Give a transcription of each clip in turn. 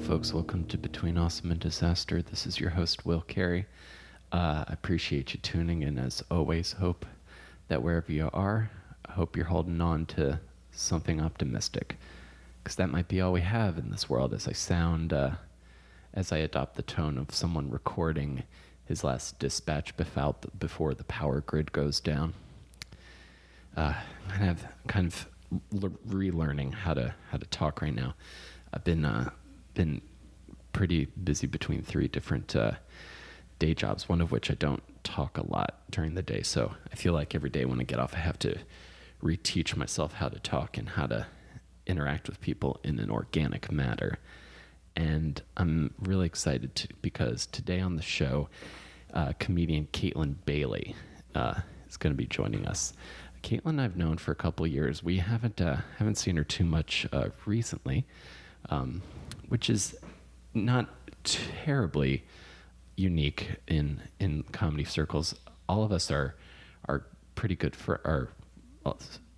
folks. Welcome to Between Awesome and Disaster. This is your host, Will Carey. I appreciate you tuning in as always. Hope that wherever you are, I hope you're holding on to something optimistic, because that might be all we have in this world as I adopt the tone of someone recording his last dispatch before the power grid goes down. I have kind of relearning how to talk right now. I've been pretty busy between three different day jobs, one of which I don't talk a lot during the day. So I feel like every day when I get off, I have to reteach myself how to talk and how to interact with people in an organic manner. And I'm really excited because today on the show, comedian Kaytlin Bailey is going to be joining us. Kaytlin I've known for a couple of years. We haven't seen her too much recently, which is not terribly unique in comedy circles. All of us are pretty good a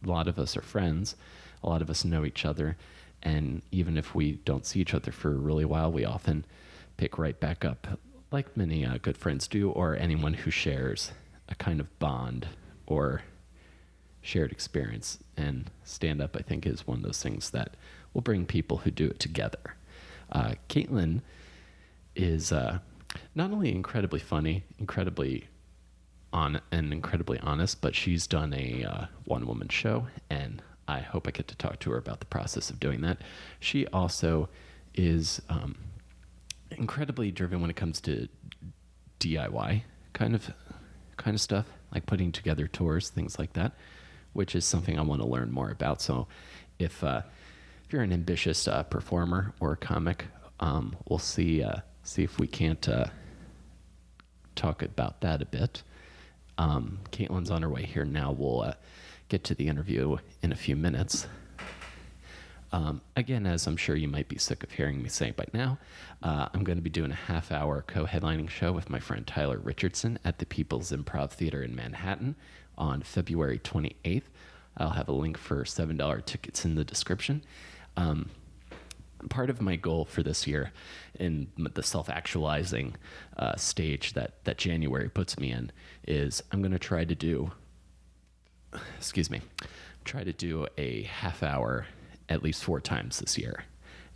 lot of us are friends. A lot of us know each other, and even if we don't see each other for a really while, we often pick right back up, like many good friends do, or anyone who shares a kind of bond or shared experience. And stand-up, I think, is one of those things that will bring people who do it together. Kaytlin is not only incredibly funny, incredibly honest, but she's done a one-woman show, and I hope I get to talk to her about the process of doing that. She also is incredibly driven when it comes to DIY kind of stuff, like putting together tours, things like that, which is something I want to learn more about. So if you're an ambitious performer or a comic, we'll see if we can't talk about that a bit. Kaytlin's on her way here now. We'll get to the interview in a few minutes. Again, as I'm sure you might be sick of hearing me say by now, I'm going to be doing a half-hour co-headlining show with my friend Tyler Richardson at the People's Improv Theater in Manhattan on February 28th. I'll have a link for $7 tickets in the description. Part of my goal for this year in the self-actualizing stage that January puts me in is I'm going to try to do a half hour at least 4 times this year.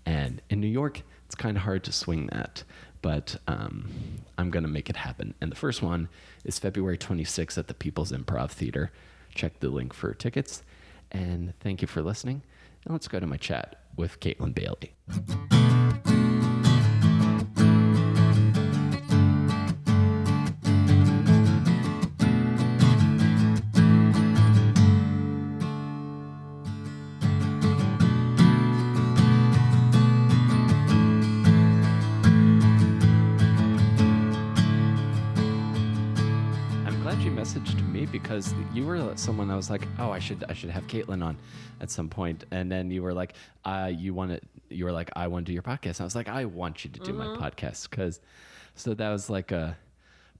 And in New York, it's kind of hard to swing that, but I'm going to make it happen. And the first one is February 26th at the People's Improv Theater. Check the link for tickets. And thank you for listening. And let's go to my chat with Kaytlin Bailey. Because you were someone I was like, oh, I should have Kaytlin on at some point, and then you were like, I want to do your podcast. And I was like, I want you to do my podcast, so that was like a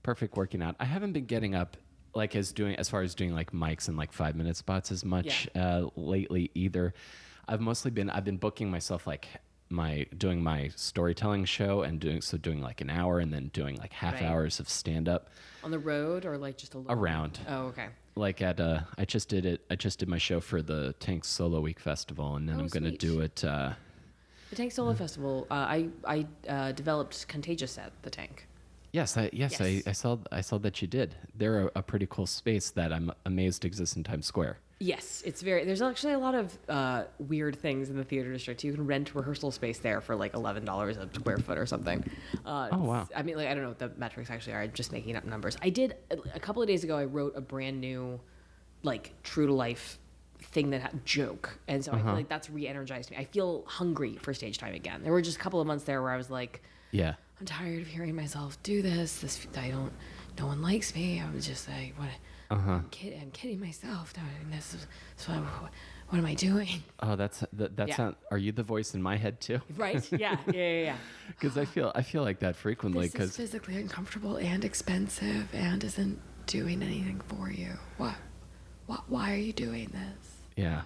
perfect working out. I haven't been getting up like as far as doing like mics and like 5-minute spots as much lately either. I've been booking myself like doing my storytelling show and doing like an hour and then doing like half hours of stand up on the road, or like just a little around. Oh, okay. Like I just did my show for the Tank Solo Week Festival, and then I'm going to do it. The Tank Solo Festival. I developed Contagious at the Tank. Yes. I saw that you did. They're a pretty cool space that I'm amazed exists in Times Square. Yes, there's actually a lot of weird things in the theater district. You can rent rehearsal space there for like $11 a square foot or something. Oh, wow. I mean, like, I don't know what the metrics actually are. I'm just making up numbers. I did, a couple of days ago, I wrote a brand new, like, true to life thing joke. And so I feel like that's re-energized me. I feel hungry for stage time again. There were just a couple of months there where I was like, yeah, I'm tired of hearing myself do this. No one likes me. I was just like, what? I'm kidding myself. What am I doing? Oh, that's not. Are you the voice in my head too? Right. Yeah. Because I feel like that frequently. This is physically uncomfortable and expensive and isn't doing anything for you. What? Why are you doing this? Yeah.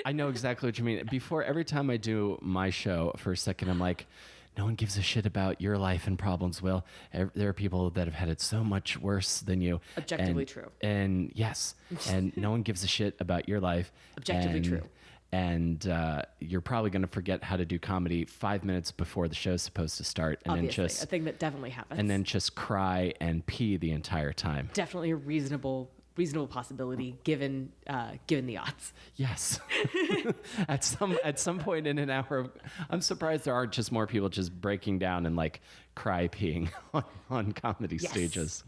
I know exactly what you mean. Before, every time I do my show, for a second, I'm like, no one gives a shit about your life and problems, Will. There are people that have had it so much worse than you. Objectively true. And yes, and no one gives a shit about your life. Objectively true. And you're probably going to forget how to do comedy 5 minutes before the show's supposed to start. And Obviously, then just, a thing that definitely happens. and then just cry and pee the entire time. Definitely a reasonable possibility given the odds. Yes. At some point in an hour, I'm surprised there aren't just more people just breaking down and like cry peeing on comedy stages.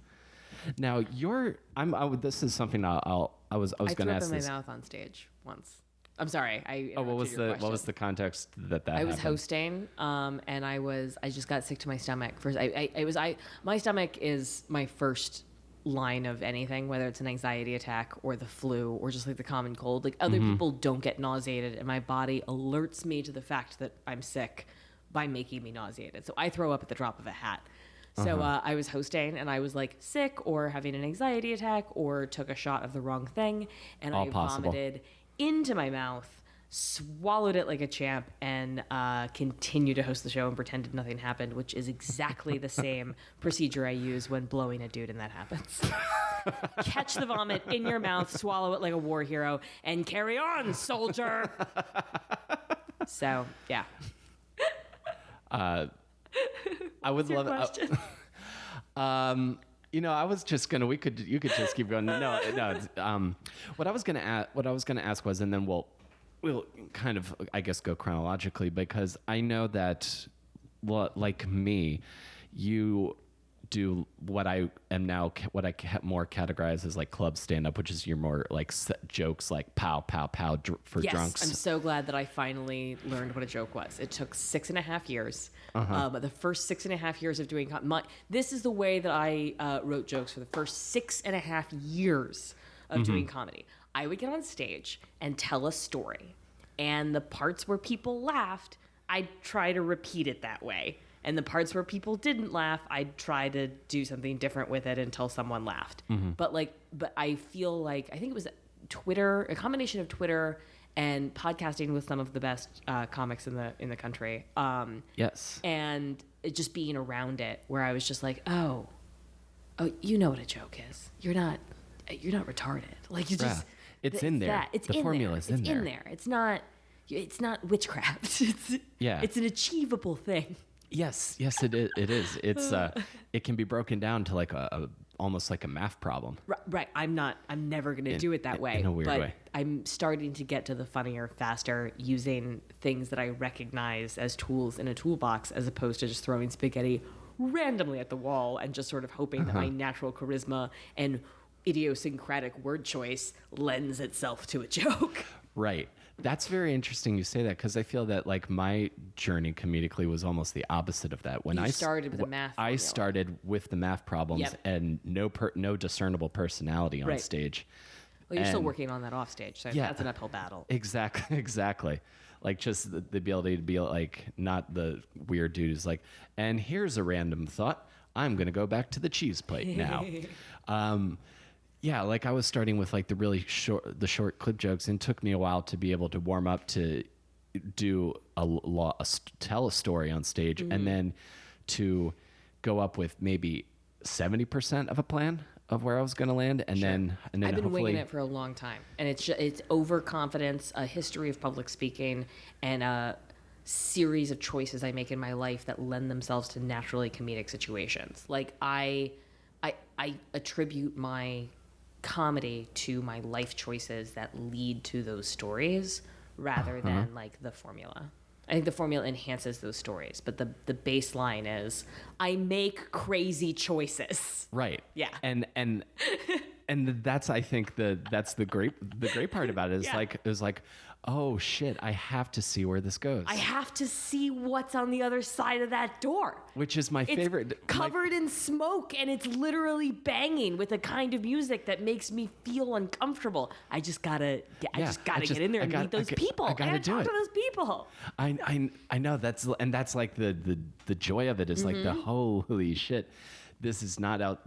Now this is something I was going to ask threw up in this. my mouth on stage once. I'm sorry. What was the context that I was happened? hosting, and I just got sick to my stomach. First, my stomach is my first line of anything, whether it's an anxiety attack or the flu or just like the common cold. Like other people don't get nauseated, and my body alerts me to the fact that I'm sick by making me nauseated. So I throw up at the drop of a hat. So I was hosting, and I was like sick or having an anxiety attack or took a shot of the wrong thing, and I vomited into my mouth, swallowed it like a champ, and continued to host the show and pretended nothing happened, which is exactly the same procedure I use when blowing a dude, and that happens. Catch the vomit in your mouth, swallow it like a war hero, and carry on, soldier. So, yeah. I would love it. I was just gonna. You could just keep going. No. What I was gonna ask was, and then we'll kind of, I guess, go chronologically, because I know that, like me, you do what I more categorize as like club stand-up, which is your more like jokes like pow, pow, pow for drunks. I'm so glad that I finally learned what a joke was. It took 6.5 years. But the first 6.5 years of doing this is the way that I wrote jokes for the first 6.5 years of doing comedy. I would get on stage and tell a story, and the parts where people laughed, I'd try to repeat it that way. And the parts where people didn't laugh, I'd try to do something different with it until someone laughed. But I feel like, I think it was Twitter, a combination of Twitter and podcasting with some of the best comics in the country. Yes. And it just being around it, where I was just like, oh, you know what a joke is. You're not retarded. Like, you just, it's in there. It's the formula's in there. It's in there. It's not witchcraft. It's an achievable thing. Yes, it is. It's it can be broken down to like almost like a math problem. Right. I'm never going to do it that way. In a weird way. I'm starting to get to the funnier faster, using things that I recognize as tools in a toolbox, as opposed to just throwing spaghetti randomly at the wall and just sort of hoping that my natural charisma and idiosyncratic word choice lends itself to a joke. Right. That's very interesting you say that, because I feel that like my journey comedically was almost the opposite of that. When I started with the math formula. I started with the math problems and no discernible personality on stage. Well, you're still working on that off stage, so that's an uphill battle. Exactly. Like just the ability to be like not the weird dude who's like, and here's a random thought. I'm going to go back to the cheese plate now. Yeah, like I was starting with like the short clip jokes, and it took me a while to be able to warm up to do tell a story on stage, and then to go up with maybe 70% of a plan of where I was going to land, and then I've been winging it for a long time, and it's overconfidence, a history of public speaking, and a series of choices I make in my life that lend themselves to naturally comedic situations. Like I attribute my comedy to my life choices that lead to those stories rather than like the formula. I think the formula enhances those stories, but the baseline is I make crazy choices. Right. Yeah. And that's, I think that's the great part about it is it was like, oh shit, I have to see where this goes. I have to see what's on the other side of that door. Which is my favorite. It's covered in smoke, and it's literally banging with a kind of music that makes me feel uncomfortable. I just gotta get in there and meet those people. I gotta do talk it. to those people. I know that's like the joy of it is like the holy shit. this is not out,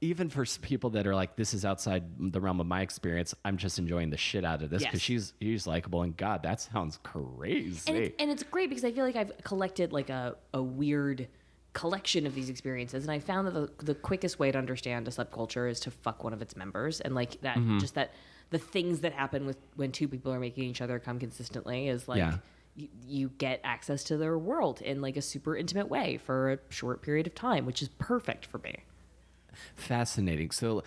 even for people that are like, this is outside the realm of my experience. I'm just enjoying the shit out of this because she's likable, and God, that sounds crazy. And it's great because I feel like I've collected like a weird collection of these experiences, and I found that the quickest way to understand a subculture is to fuck one of its members, and like that, just that the things that happen with when two people are making each other come consistently is like you get access to their world in like a super intimate way for a short period of time, which is perfect for me. Fascinating. So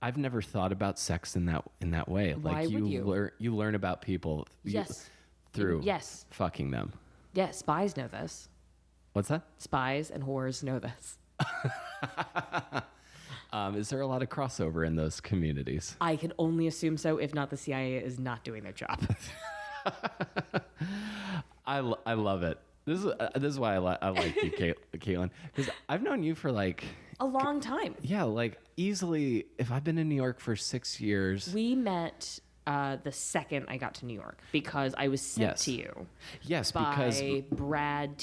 I've never thought about sex in that way. Why like would you? You learn about people through fucking them. Yeah, spies know this. What's that? Spies and whores know this. Is there a lot of crossover in those communities? I can only assume so. If not, the CIA is not doing their job. I love it. This is why I like you, Kaytlin, because I've known you for like a long time. Yeah, like easily. If I've been in New York for 6 years, we met the second I got to New York because I was sent to you. Yes, by because Brad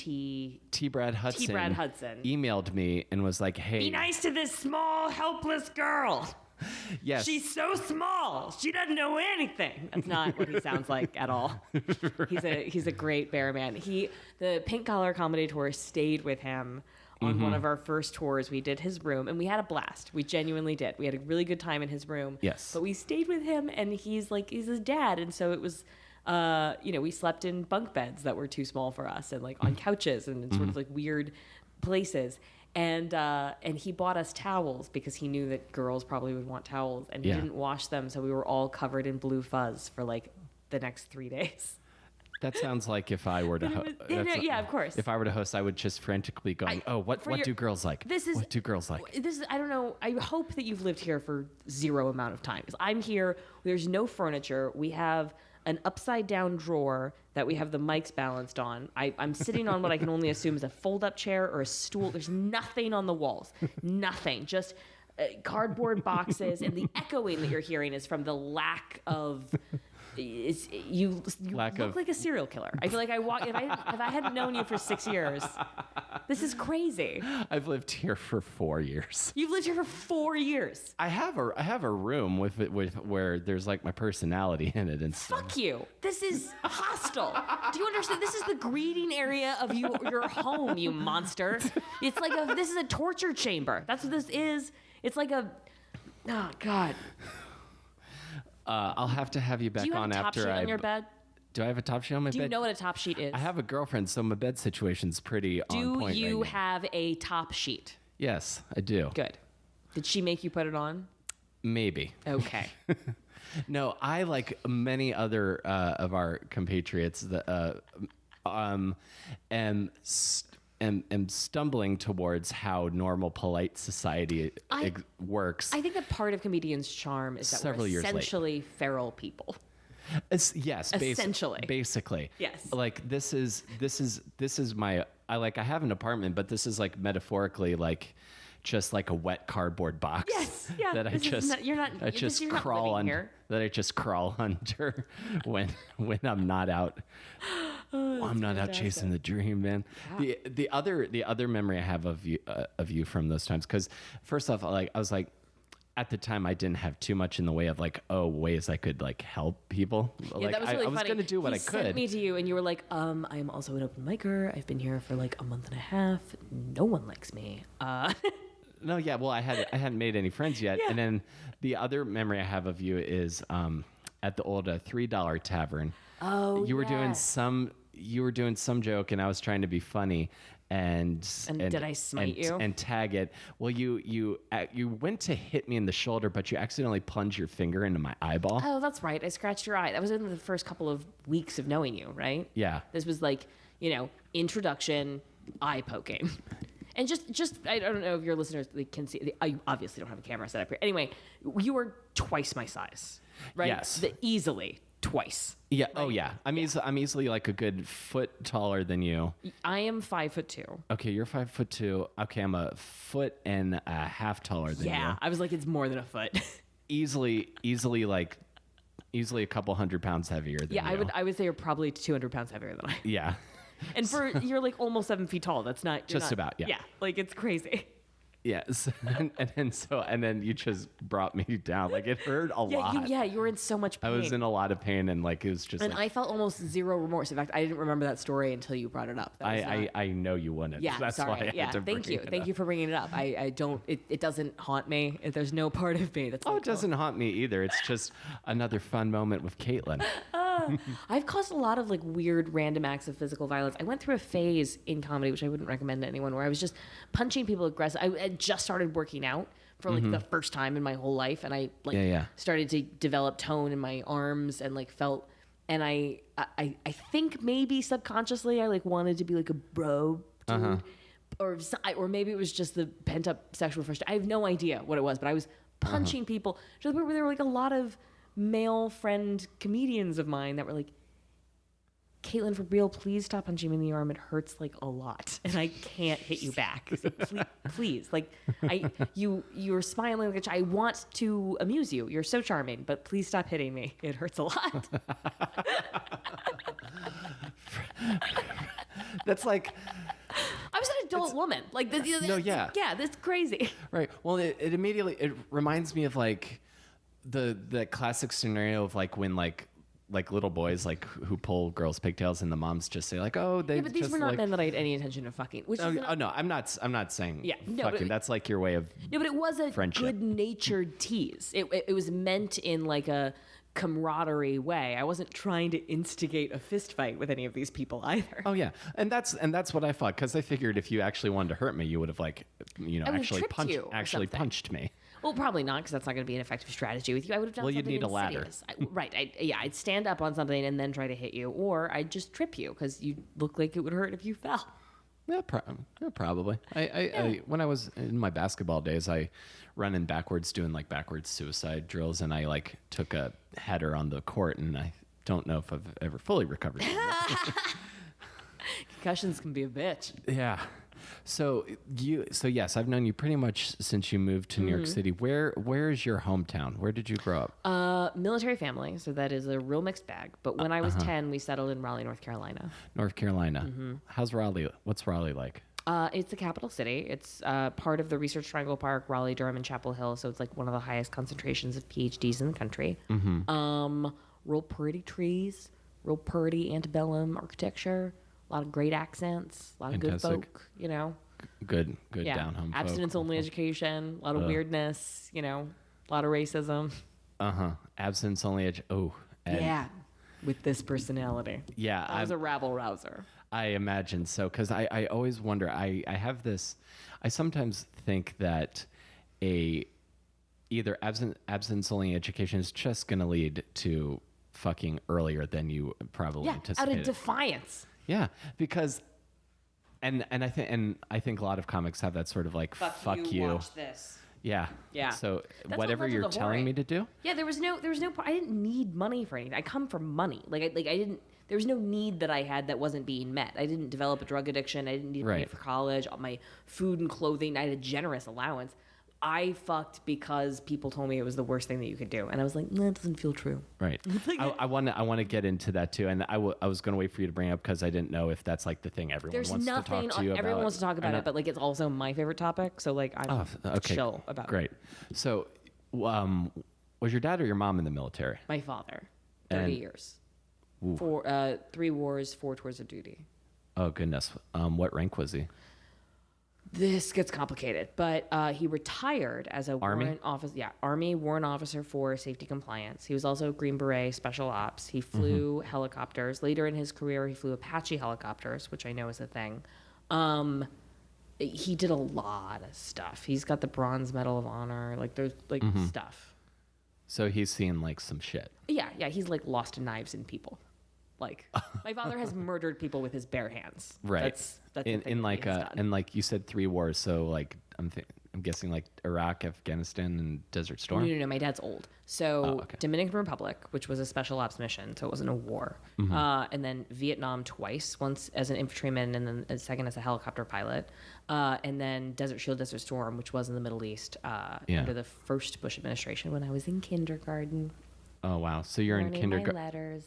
Hudson emailed me and was like, "Hey, be nice to this small, helpless girl." Yes. She's so small. She doesn't know anything. That's not what he sounds like at all. Right. He's a great bear man. The Pink Collar Comedy Tour stayed with him on one of our first tours. We did his room and we had a blast. We genuinely did. We had a really good time in his room. Yes. But we stayed with him and he's his dad. And so it was, we slept in bunk beds that were too small for us and like on couches and in sort of like weird places. And he bought us towels because he knew that girls probably would want towels, and he didn't wash them, so we were all covered in blue fuzz for like the next 3 days. That sounds like if I were to host. Yeah, of course. If I were to host, I would just frantically going, what do girls like? What do girls like? I don't know. I hope that you've lived here for zero amount of time. Because I'm here, there's no furniture. We have an upside down drawer that we have the mics balanced on. I'm sitting on what I can only assume is a fold up chair or a stool. There's nothing on the walls. Nothing. Just cardboard boxes. And the echoing that you're hearing is from the lack of... You look like a serial killer. I feel like if I hadn't known you for 6 years, this is crazy. I've lived here for 4 years. You've lived here for 4 years. I have a room with where there's like my personality in it and stuff. Fuck you. This is hostile. Do you understand? This is the greeting area of your home, you monster. It's like this is a torture chamber. That's what this is. It's like oh God. I'll have to have you back on after. Do you have a top sheet on your bed? Do I have a top sheet on my bed? Do you know what a top sheet is? I have a girlfriend, so my bed situation's pretty on point. Do you have a top sheet? Yes, I do. Good. Did she make you put it on? Maybe. Okay. No, I, like many other of our compatriots, am stumbling towards how normal, polite society works. I think that part of comedians' charm is that we're essentially feral people. Yes, essentially, basically, yes. Like this is my. I have an apartment, but this is like metaphorically like just like a wet cardboard box. Yes, yeah. That I just crawl under when I'm not out. I'm not out chasing the dream, man. Yeah. The other memory I have of you from those times, because first off, like I was like, at the time I didn't have too much in the way of like ways I could like help people. Yeah, like that was really I was going to do what I could. He sent me to you, and you were like, I am also an open micer. I've been here for like a month and a half. No one likes me. No, yeah. Well, I hadn't made any friends yet, and then the other memory I have of you is at the old $3 tavern. Oh, you were doing some joke, and I was trying to be funny, and did I smite you and tag it? Well, you went to hit me in the shoulder, but you accidentally plunged your finger into my eyeball. Oh, that's right. I scratched your eye. That was in the first couple of weeks of knowing you, right? Yeah. This was like introduction, eye poking. And just I don't know if your listeners can see. I obviously don't have a camera set up here. Anyway, you were twice my size, right? Yes. Easily twice. Yeah. Right? Oh, yeah. I'm easily like a good foot taller than you. I am 5'2". Okay, you're 5'2". Okay, I'm a foot and a half taller than you. Yeah, I was like, it's more than a foot. easily a couple 100 pounds heavier than you. Yeah, I would say you're probably 200 pounds heavier than I. Yeah. And you're like almost 7 feet tall. That's not about. Yeah. Yeah, like it's crazy. Yes. And then you just brought me down. Like it hurt a lot. You were in so much pain. I was in a lot of pain, and like it was just. And like, I felt almost zero remorse. In fact, I didn't remember that story until you brought it up. I know you wouldn't. Yeah, That's sorry. why I had to Thank you. bring it Thank up. you for bringing it up. I don't. It doesn't haunt me. There's no part of me that's. Oh, like, it doesn't haunt me either. It's just another fun moment with Kaytlin. I've caused a lot of like weird random acts of physical violence. I went through a phase in comedy, which I wouldn't recommend to anyone, where I was just punching people aggressive. I had just started working out for like the first time in my whole life, and I like started to develop tone in my arms and like felt. And I think maybe subconsciously I like wanted to be like a bro dude, or maybe it was just the pent up sexual frustration. I have no idea what it was, but I was punching people to the point where there were like a lot of male friend comedians of mine that were like, Kaytlin, for real, please stop punching me in the arm. It hurts like a lot, and I can't hit you back. So please, like, you're smiling like a child. I want to amuse you. You're so charming, but please stop hitting me. It hurts a lot. That's like. I was an adult woman. Like this. Yeah, this is crazy. Right. Well, it immediately reminds me of like the classic scenario of like when like little boys like who pull girls' pigtails and the moms just say like, oh, they. Yeah, but these just were not like, men that I had any intention of fucking. Which is not, no, I'm not saying. Yeah, no, fucking. but, That's like your way of. No, but it was a friendship. good-natured tease. It was meant in like a camaraderie way. I wasn't trying to instigate a fist fight with any of these people either. Oh yeah, and that's what I thought, because I figured if you actually wanted to hurt me, you would have like actually punched me. Well, probably not, because that's not going to be an effective strategy with you. I would have done something you'd need a ladder. Right. I'd stand up on something and then try to hit you, or I'd just trip you because you look like it would hurt if you fell. Yeah, probably. I when I was in my basketball days, I running backwards, doing like backwards suicide drills, and I like took a header on the court, and I don't know if I've ever fully recovered from that. Concussions can be a bitch. Yeah. So yes, I've known you pretty much since you moved to New York City. Where is your hometown? Where did you grow up? Military family, so that is a real mixed bag. But when I was 10, we settled in Raleigh, North Carolina. North Carolina. How's Raleigh? What's Raleigh like? It's the capital city. It's part of the Research Triangle Park, Raleigh, Durham, and Chapel Hill. So it's like one of the highest concentrations of PhDs in the country. Real pretty trees, real pretty antebellum architecture. A lot of great accents, a lot of good folk, Good down home folk. Abstinence only education, a lot of weirdness, a lot of racism. Abstinence only With this personality. Yeah. I was a rabble rouser. I imagine so, because I always wonder, I have this, I sometimes think that either abstinence only education is just going to lead to fucking earlier than you probably anticipated. Out of defiance. Yeah, because, and I think a lot of comics have that sort of like fuck you. Watch this. Yeah. Yeah. So That's whatever you're telling me to do. Yeah, there was no. I didn't need money for anything. I come from money. I didn't. There was no need that I had that wasn't being met. I didn't develop a drug addiction. I didn't need money for college. My food and clothing. I had a generous allowance. I fucked because people told me it was the worst thing that you could do, and I was like, "No, it doesn't feel true." Right. I want to get into that too, and I was going to wait for you to bring it up because I didn't know if that's like the thing everyone wants to talk to you about. Everyone wants to talk about it, but like it's also my favorite topic, so like I'm chill about it. Great. So, was your dad or your mom in the military? My father, 30 years, 3 wars, 4 tours of duty. Oh goodness. What rank was he? This gets complicated, but he retired as a warrant officer. Yeah, Army warrant officer for safety compliance. He was also Green Beret Special Ops. He flew helicopters. Later in his career, he flew Apache helicopters, which I know is a thing. He did a lot of stuff. He's got the Bronze Medal of Honor. Like there's like stuff. So he's seen like some shit. Yeah. He's like lost knives in people. Like my father has murdered people with his bare hands. Right. That's in like and like you said 3 wars. So like I'm guessing like Iraq, Afghanistan, and Desert Storm. No. My dad's old. So Dominican Republic, which was a special ops mission, so it wasn't a war. And then Vietnam twice, once as an infantryman and then a second as a helicopter pilot. And then Desert Shield, Desert Storm, which was in the Middle East under the first Bush administration when I was in kindergarten. Oh wow! So you're in kindergarten. My letters.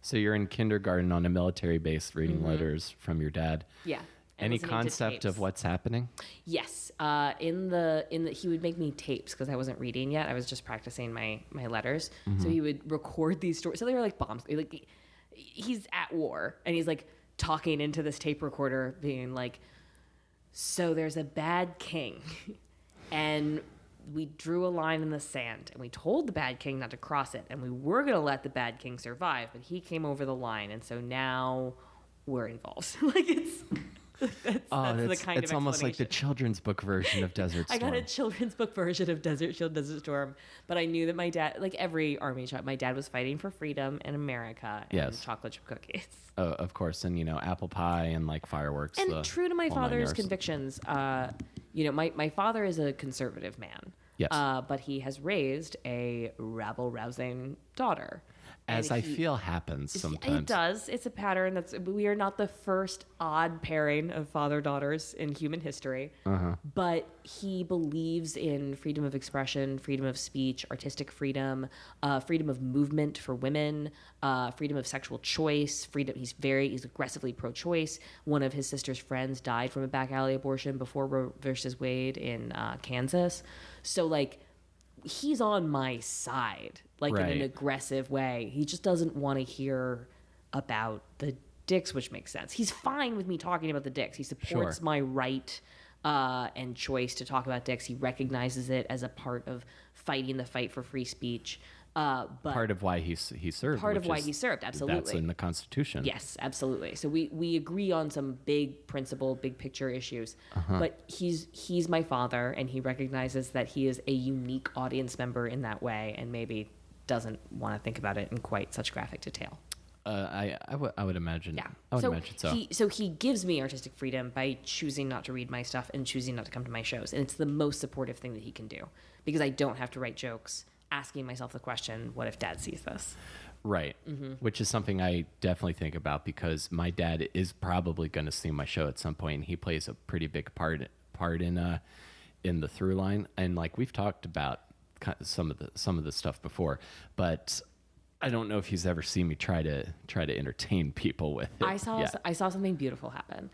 So you're in kindergarten on a military base reading letters from your dad. Yeah. and Any listening to concept of tapes. what's happening? Yes. In the he would make me tapes because I wasn't reading yet. I was just practicing my letters. So he would record these stories. So they were like bombs. Like he's at war and he's like talking into this tape recorder, being like, "So there's a bad king, and we drew a line in the sand, and we told the bad king not to cross it, and we were gonna let the bad king survive, but he came over the line, and so now we're involved." Like that's the kind it's of almost like the explanation. children's book version of Desert I Storm. got a children's book version of Desert Shield, Desert Storm, but I knew that my dad, like every army child, my dad was fighting for freedom in America and Yes. chocolate chip cookies. Of course, and apple pie and like fireworks. And true to my whole nine father's yards. convictions, my father is a conservative man. Yes. But he has raised a rabble-rousing daughter. As And I he- feel happens sometimes. It does. It's a pattern. We are not the first odd pairing of father-daughters in human history. But he believes in freedom of expression, freedom of speech, artistic freedom, freedom of movement for women, freedom of sexual choice, freedom. He's aggressively pro-choice. One of his sister's friends died from a back alley abortion before Roe versus Wade in Kansas. So like, he's on my side, like in an Right. aggressive way. He just doesn't want to hear about the dicks, which makes sense. He's fine with me talking about the dicks. He supports Sure. my right and choice to talk about dicks. He recognizes it as a part of fighting the fight for free speech. But Part of why he served. Part of which why is- he served, absolutely. That's in the Constitution. Yes, absolutely. So we agree on some big principle, big picture issues. But he's my father, and he recognizes that he is a unique audience member in that way, and maybe doesn't want to think about it in quite such graphic detail. I would imagine. Yeah. I would imagine so. So he gives me artistic freedom by choosing not to read my stuff and choosing not to come to my shows, and it's the most supportive thing that he can do because I don't have to write jokes. Asking myself the question, what if dad sees this? Right. Which is something I definitely think about because my dad is probably going to see my show at some point, and he plays a pretty big part in the through line. And like we've talked about some of the stuff before, but I don't know if he's ever seen me try to entertain people with it. I saw something beautiful happen.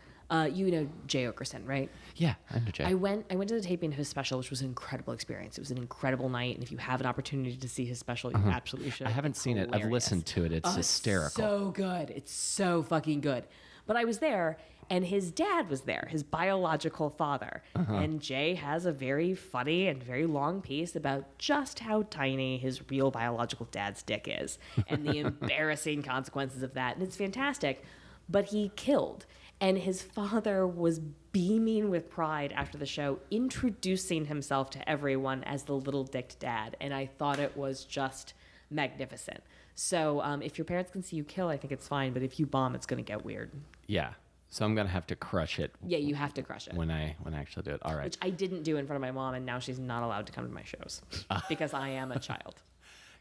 You know Jay Okerson, right? Yeah, I know Jay. I went to the taping of his special, which was an incredible experience. It was an incredible night, and if you have an opportunity to see his special, you absolutely should. I haven't It's seen it. I've hilarious. listened to it. It's hysterical. So good. It's so fucking good. But I was there, and his dad was there, his biological father. And Jay has a very funny and very long piece about just how tiny his real biological dad's dick is and the embarrassing consequences of that. And it's fantastic. But he killed. And his father was beaming with pride after the show, introducing himself to everyone as the little dicked dad. And I thought it was just magnificent. So if your parents can see you kill, I think it's fine. But if you bomb, it's going to get weird. Yeah. So I'm gonna have to crush it. Yeah, you have to crush it. when I actually do it. All right. Which I didn't do in front of my mom, and now she's not allowed to come to my shows because I am a child.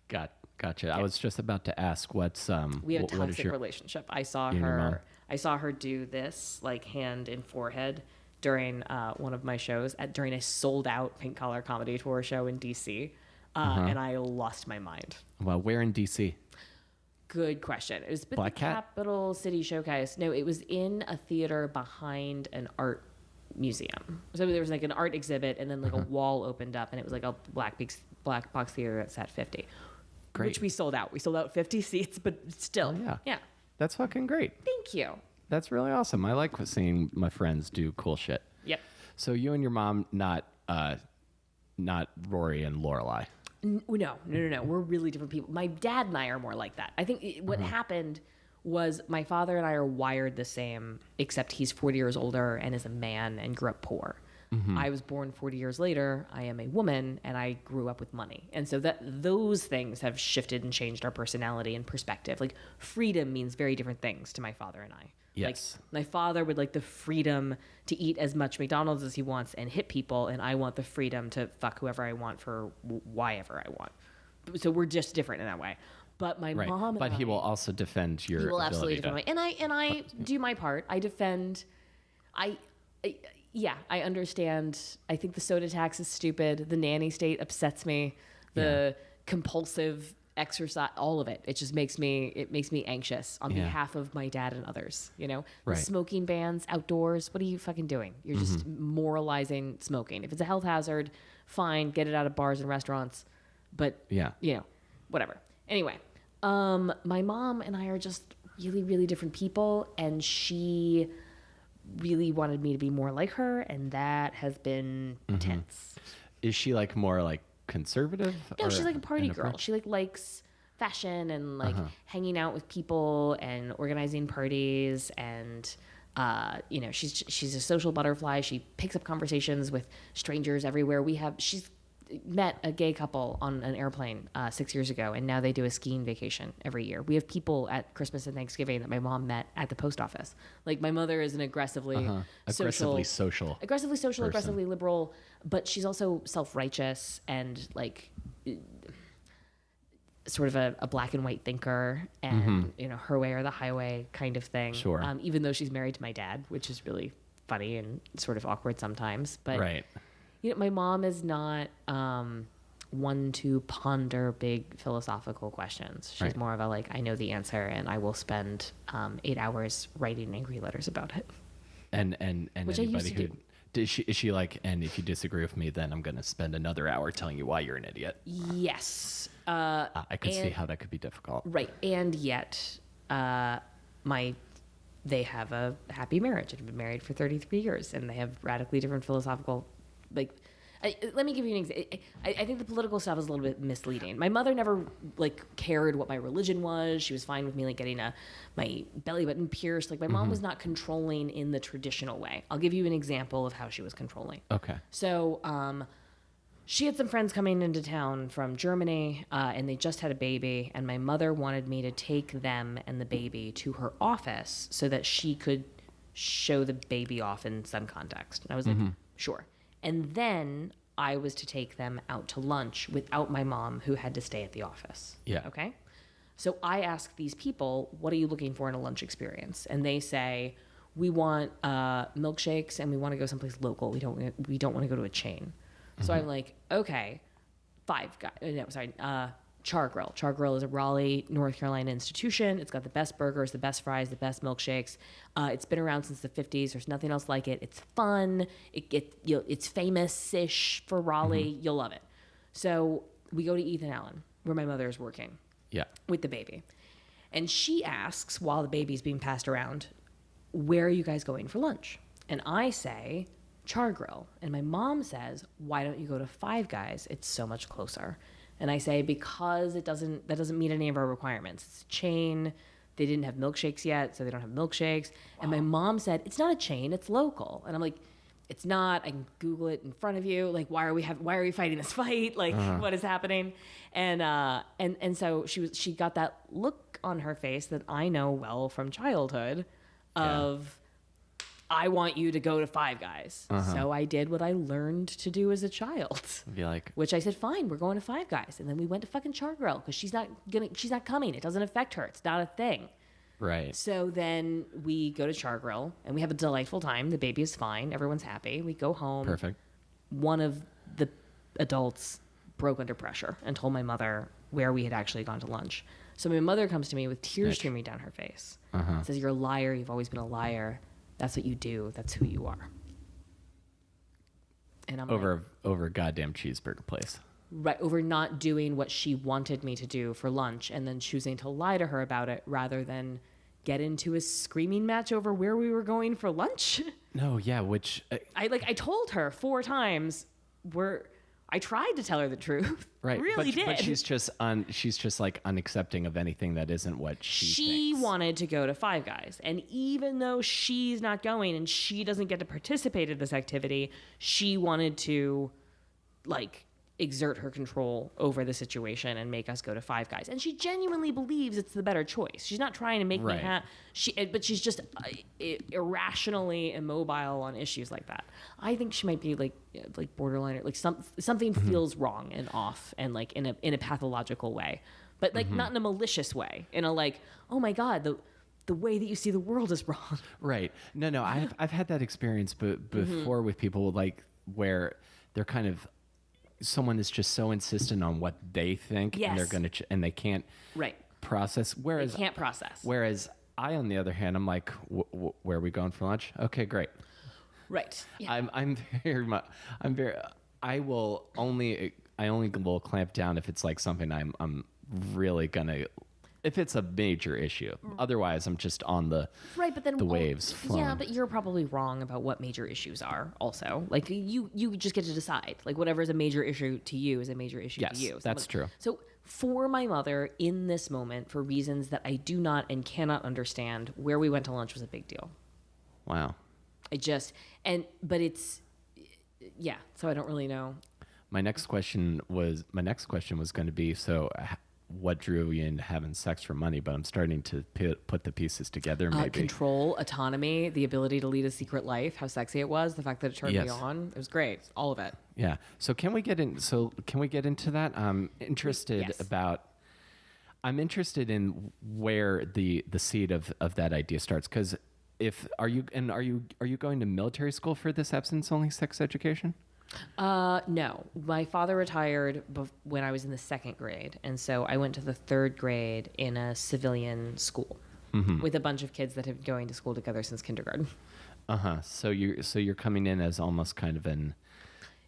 Gotcha. I was just about to ask what's We have a what is toxic your relationship. I saw you and your mom? her do this like hand in forehead during one of my shows during a sold out Pink Collar Comedy Tour show in DC, and I lost my mind. well, where in DC? Good question. It was with Black the Cat? Capital City Showcase. No, it was in a theater behind an art museum. So there was like an art exhibit, and then like a wall opened up, and it was like a black box theater that sat 50. Great. Which we sold out. We sold out 50 seats, but still, Yeah. That's fucking great. Thank you. That's really awesome. I like seeing my friends do cool shit. Yep. So you and your mom, not Rory and Lorelai. No. We're really different people. My dad and I are more like that. I think what happened was my father and I are wired the same, except he's 40 years older and is a man and grew up poor. I was born 40 years later. I am a woman and I grew up with money. And so those things have shifted and changed our personality and perspective. Like freedom means very different things to my father and I. Yes. Like my father would like the freedom to eat as much McDonald's as he wants and hit people, and I want the freedom to fuck whoever I want for whyever I want. So we're just different in that way. But my Right. mom, But he will also defend your he will absolutely ability defend me, and I do my part. I defend. I understand. I think the soda tax is stupid. The nanny state upsets me. The compulsive exercise, all of it. It just makes me anxious on behalf of my dad and others, you know? The smoking bans outdoors, what are you fucking doing? You're just moralizing smoking. If it's a health hazard, fine, get it out of bars and restaurants. But, you know, whatever. Anyway, my mom and I are just really, really different people, and she really wanted me to be more like her, and that has been tense. Is she like more like conservative? No, she's like a party girl. She like likes fashion and like hanging out with people and organizing parties, and you know, she's a social butterfly. She picks up conversations with strangers everywhere. She's met a gay couple on an airplane 6 years ago, and now they do a skiing vacation every year. We have people at Christmas and Thanksgiving that my mom met at the post office. Like, my mother is an aggressively social, aggressively liberal, but she's also self-righteous and like sort of a black and white thinker, and you know, her way or the highway kind of thing. Sure. Even though she's married to my dad, which is really funny and sort of awkward sometimes, but you know, my mom is not one to ponder big philosophical questions. She's more of a like, I know the answer, and I will spend 8 hours writing angry letters about it. And which anybody who is she like, and if you disagree with me, then I'm going to spend another hour telling you why you're an idiot. Yes. I could see how that could be difficult. Right, and yet they have a happy marriage and have been married for 33 years, and they have radically different philosophical. Like, let me give you an example. I think the political stuff is a little bit misleading. My mother never like cared what my religion was. She was fine with me like getting my belly button pierced. Like, my mom was not controlling in the traditional way. I'll give you an example of how she was controlling. Okay. So, she had some friends coming into town from Germany, and they just had a baby, and my mother wanted me to take them and the baby to her office so that she could show the baby off in some context. And I was like, sure. And then I was to take them out to lunch without my mom, who had to stay at the office. Yeah. Okay? So I ask these people, what are you looking for in a lunch experience? And they say, we want milkshakes, and we want to go someplace local. We don't want to go to a chain. So I'm like, okay, Char Grill. Char Grill is a Raleigh, North Carolina institution. It's got the best burgers, the best fries, the best milkshakes. It's been around since the 50s. There's nothing else like it. It's fun. It's famous-ish for Raleigh. You'll love it. So we go to Ethan Allen, where my mother is working with the baby. And she asks, while the baby's being passed around, where are you guys going for lunch? And I say, Char Grill. And my mom says, why don't you go to Five Guys? It's so much closer. And I say, because that doesn't meet any of our requirements. It's a chain. They didn't have milkshakes yet, so they don't have milkshakes. Wow. And my mom said, it's not a chain, it's local. And I'm like, it's not. I can Google it in front of you. Like, why are we fighting this fight? Like, what is happening? And so she got that look on her face that I know well from childhood of, I want you to go to Five Guys. So I did what I learned to do as a child. Be like, which I said, fine, we're going to Five Guys. And then we went to fucking Char Grill because she's not coming. It doesn't affect her. It's not a thing. Right. So then we go to Char Grill and we have a delightful time. The baby is fine. Everyone's happy. We go home. Perfect. One of the adults broke under pressure and told my mother where we had actually gone to lunch. So my mother comes to me with tears streaming down her face. Says, you're a liar. You've always been a liar. That's what you do. That's who you are. And I'm over a goddamn cheeseburger place. Right, over not doing what she wanted me to do for lunch and then choosing to lie to her about it rather than get into a screaming match over where we were going for lunch. No, yeah, which I told her 4 times I tried to tell her the truth. Right. Really did. But she's just like unaccepting of anything that isn't what she thinks. Wanted to go to Five Guys. And even though she's not going and she doesn't get to participate in this activity, she wanted to like exert her control over the situation and make us go to Five Guys. And she genuinely believes it's the better choice. She's not trying to make me but she's just irrationally immobile on issues like that. I think she might be like borderline, or like something feels wrong and off and like in a pathological way, but like not in a malicious way, in a like, oh my God, the way that you see the world is wrong. Right. No, I've had that experience before with people like where they're kind of someone is just so insistent on what they think, and they're Yes. going to, and they can't Right. process. They Whereas, can't process. I, on the other hand, I'm like, where are we going for lunch? Okay, great. Right. Yeah. I'm very much, I only will clamp down if it's like something I'm really gonna, if it's a major issue. Otherwise, I'm just on the Right, but then the waves flowing. Yeah, but you're probably wrong about what major issues are. Also, like you just get to decide. Like whatever is a major issue to you is a major issue Yes, to you. that's true. So for my mother, in this moment, for reasons that I do not and cannot understand, where we went to lunch was a big deal. Wow. But it's yeah. So I don't really know. My next question was going to be, so what drew you into having sex for money? But I'm starting to put the pieces together. Maybe Control, autonomy, the ability to lead a secret life, how sexy it was, the fact that it turned me Yes. on. It was great. All of it. Yeah. So can we get into that? I'm interested Yes. I'm interested in where the seed of that idea starts. Because are you going to military school for this abstinence only sex education? No, my father retired when I was in the second grade, and so I went to the third grade in a civilian school with a bunch of kids that have been going to school together since kindergarten. So you're coming in as almost kind of an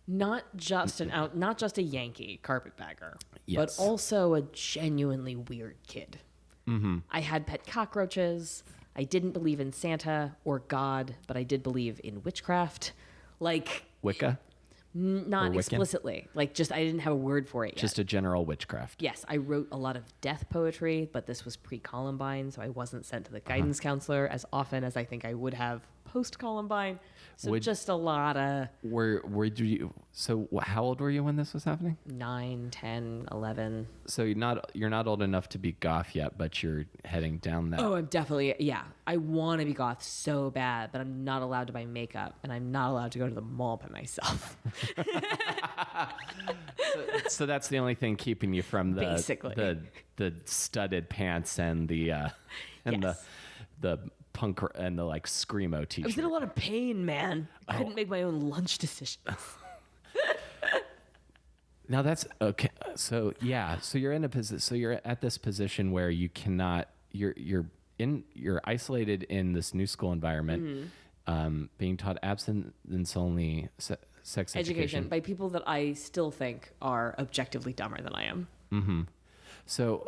Not just a Yankee carpetbagger, Yes. but also a genuinely weird kid. I had pet cockroaches. I didn't believe in Santa or God, but I did believe in witchcraft. Like Wicca, not Wiccan? explicitly. Like just I didn't have a word for it yet. just a general witchcraft. Yes, I wrote a lot of death poetry, but this was pre-Columbine, so I wasn't sent to the guidance counselor as often as I think I would have post-Columbine. So just a lot of How old were you when this was happening? 9, 10, 11. So you're not old enough to be goth yet, but you're heading down that. Oh, I'm definitely, yeah. I want to be goth so bad, but I'm not allowed to buy makeup, and I'm not allowed to go to the mall by myself. So that's the only thing keeping you from Basically. the studded pants and the Yes. the punk and the like screamo I was t-shirt. in a lot of pain, man. I couldn't make my own lunch decisions. Now that's okay. So yeah, so you're in a position. So you're at this position where you cannot. You're isolated in this new school environment, being taught abstinence only sex education by people that I still think are objectively dumber than I am. So,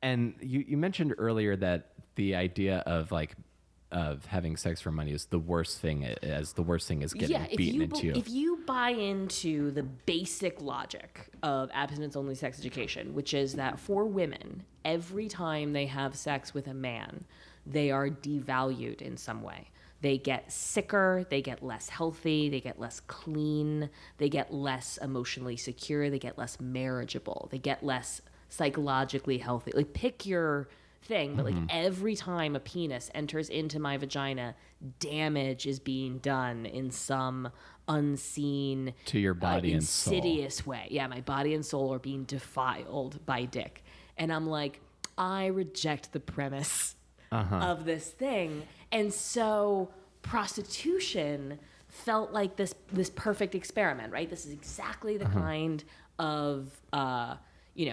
and you mentioned earlier that the idea of having sex for money is the worst thing. The worst thing is getting beaten into. If you buy into the basic logic of abstinence-only sex education, which is that for women, every time they have sex with a man, they are devalued in some way. They get sicker, they get less healthy, they get less clean, they get less emotionally secure, they get less marriageable, they get less psychologically healthy. Like pick your thing, but like every time a penis enters into my vagina, damage is being done in some unseen To your body and soul. insidious way. Yeah, my body and soul are being defiled by dick. And I'm like, I reject the premise of this thing. And so prostitution felt like this perfect experiment, right? This is exactly the kind of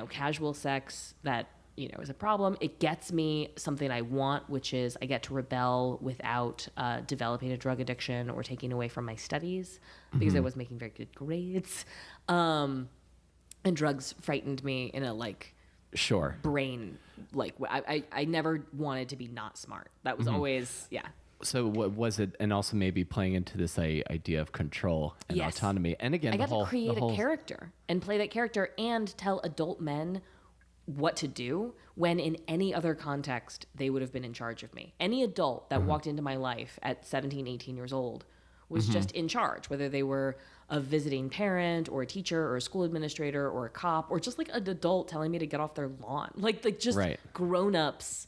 casual sex that is a problem. It gets me something I want, which is I get to rebel without developing a drug addiction or taking away from my studies because I was making very good grades. And drugs frightened me in a Sure. brain I never wanted to be not smart. That was always So what was it? And also maybe playing into this idea of control and Yes. autonomy. And again, I got to create a character and play that character and tell adult men what to do when in any other context they would have been in charge of me. Any adult that walked into my life at 17, 18 years old was just in charge, whether they were a visiting parent or a teacher or a school administrator or a cop or just like an adult telling me to get off their lawn. Like just Right. grown-ups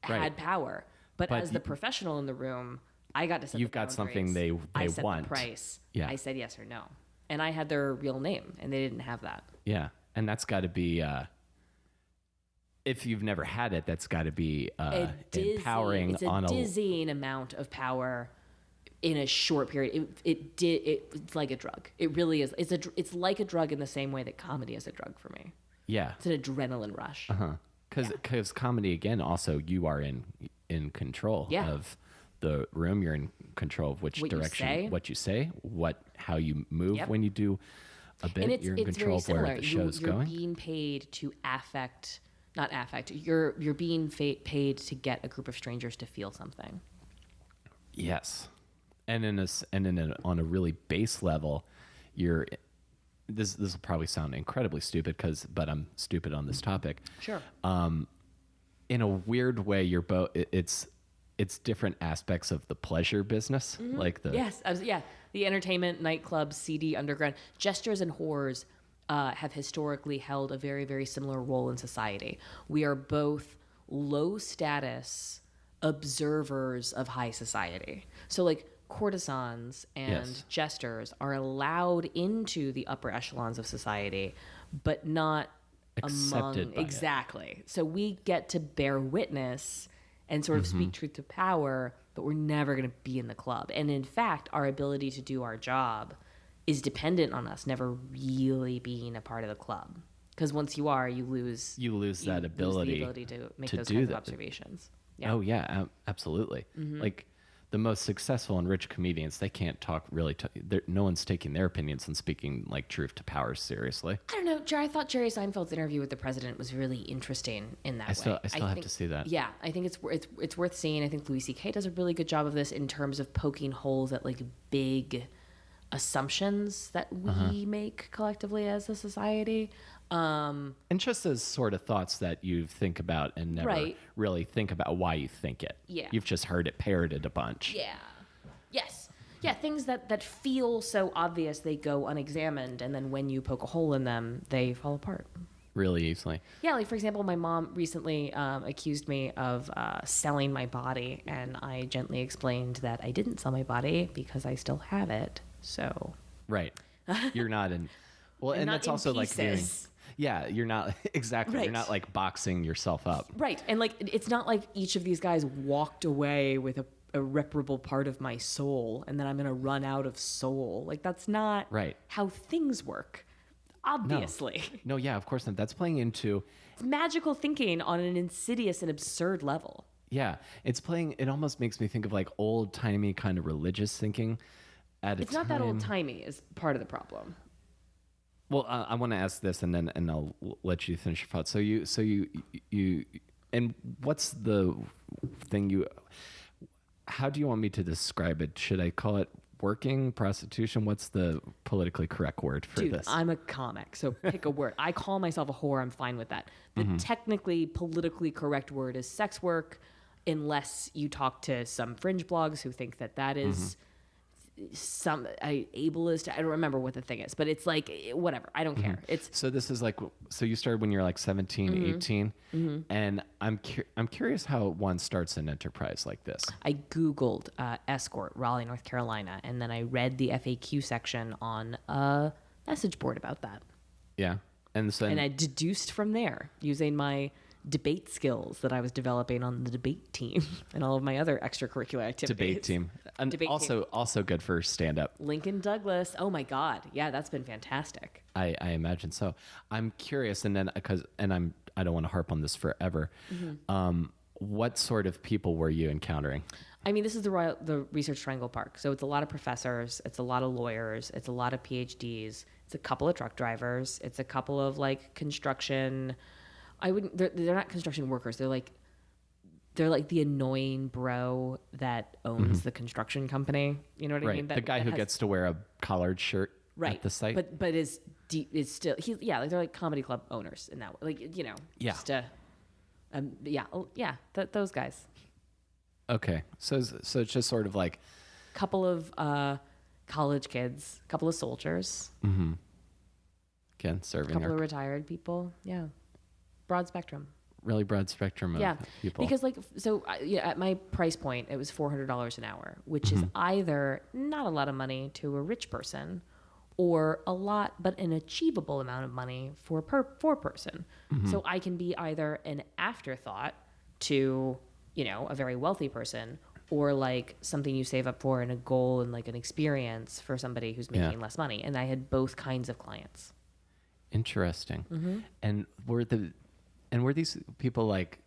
Right. had power. But as the professional in the room, I got to set You've the got something boundaries. they I set want. the price. Yeah. I said yes or no. And I had their real name, and they didn't have that. Yeah. And that's got to be, if you've never had it, that's got to be empowering. It's a dizzying amount of power in a short period. It's like a drug. It really is. It's like a drug in the same way that comedy is a drug for me. Yeah. It's an adrenaline rush. Because comedy, again, also you are in control of the room. You're in control of which direction, what you say, how you move when you do a bit. And you're in control of where the show's going. You're being paid to not affect. You're being paid to get a group of strangers to feel something. Yes, and on a really base level, this will probably sound incredibly stupid but I'm stupid on this topic. Sure. In a weird way, you're both. It's different aspects of the pleasure business, like the the entertainment, nightclubs, seedy underground. Jesters and whores have historically held a very, very similar role in society. We are both low status observers of high society. So like courtesans and jesters are allowed into the upper echelons of society, but not accepted by exactly. So we get to bear witness and sort of speak truth to power, but we're never going to be in the club. And in fact, our ability to do our job is dependent on us never really being a part of the club. Because once you are, you lose that ability, the ability to make those do kinds that. of observations. Yeah. Oh yeah, absolutely. Like the most successful and rich comedians, they can't talk really. No one's taking their opinions and speaking like truth to power seriously. I don't know, Jerry. I thought Jerry Seinfeld's interview with the president was really interesting in that way. I still have to see that. Yeah, I think it's worth seeing. I think Louis C.K. does a really good job of this in terms of poking holes at like big assumptions that we make collectively as a society. And just as sort of thoughts that you think about and never really think about why you think it. Yeah. You've just heard it parroted a bunch. Yeah. Yes. Yeah, things that feel so obvious they go unexamined, and then when you poke a hole in them, they fall apart. Really easily. Yeah, like for example, my mom recently accused me of selling my body, and I gently explained that I didn't sell my body because I still have it. So. Right. You're not in. Well, and that's also pieces. like viewing. Yeah, you're not exactly. Right. You're not like boxing yourself up. Right, and like it's not like each of these guys walked away with a irreparable part of my soul, and then I'm gonna run out of soul. Like that's not how things work. Obviously. No, yeah, of course not. That's playing into it's magical thinking on an insidious and absurd level. Yeah, it's playing. It almost makes me think of like old timey kind of religious thinking. It's not that old timey is part of the problem. Well, I want to ask this, and I'll let you finish your thoughts. So you, and what's the thing how do you want me to describe it? Should I call it working, prostitution? What's the politically correct word for this? I'm a comic, so pick a word. I call myself a whore. I'm fine with that. The technically politically correct word is sex work, unless you talk to some fringe blogs who think that is some ableist. I don't remember what the thing is, but it's like whatever. I don't care. It's so this is like so you started when you're like 17, 18, and I'm curious how one starts an enterprise like this. I Googled escort Raleigh, North Carolina, and then I read the FAQ section on a message board about that. Yeah, and I deduced from there using my debate skills that I was developing on the debate team and all of my other extracurricular activities. Debate team. And also good for stand-up. Lincoln Douglas. Oh my God. Yeah, that's been fantastic. I imagine so. I'm curious, and then I don't want to harp on this forever. What sort of people were you encountering? I mean, this is the Research Triangle Park. So it's a lot of professors. It's a lot of lawyers. It's a lot of PhDs. It's a couple of truck drivers. It's a couple of like construction. They're not construction workers. They're like the annoying bro that owns the construction company. You know what I mean? The guy who gets to wear a collared shirt at the site. But is still like they're like comedy club owners in that way. Like just those guys. Okay, so it's just sort of like couple of college kids, couple of soldiers. Again, serving. Couple of retired people. Yeah. Broad spectrum. Really broad spectrum of people. Because at my price point, it was $400 an hour, which is either not a lot of money to a rich person or a lot, but an achievable amount of money for a poor person. So I can be either an afterthought to, a very wealthy person or like something you save up for and a goal and like an experience for somebody who's making less money. And I had both kinds of clients. Interesting. And were these people like,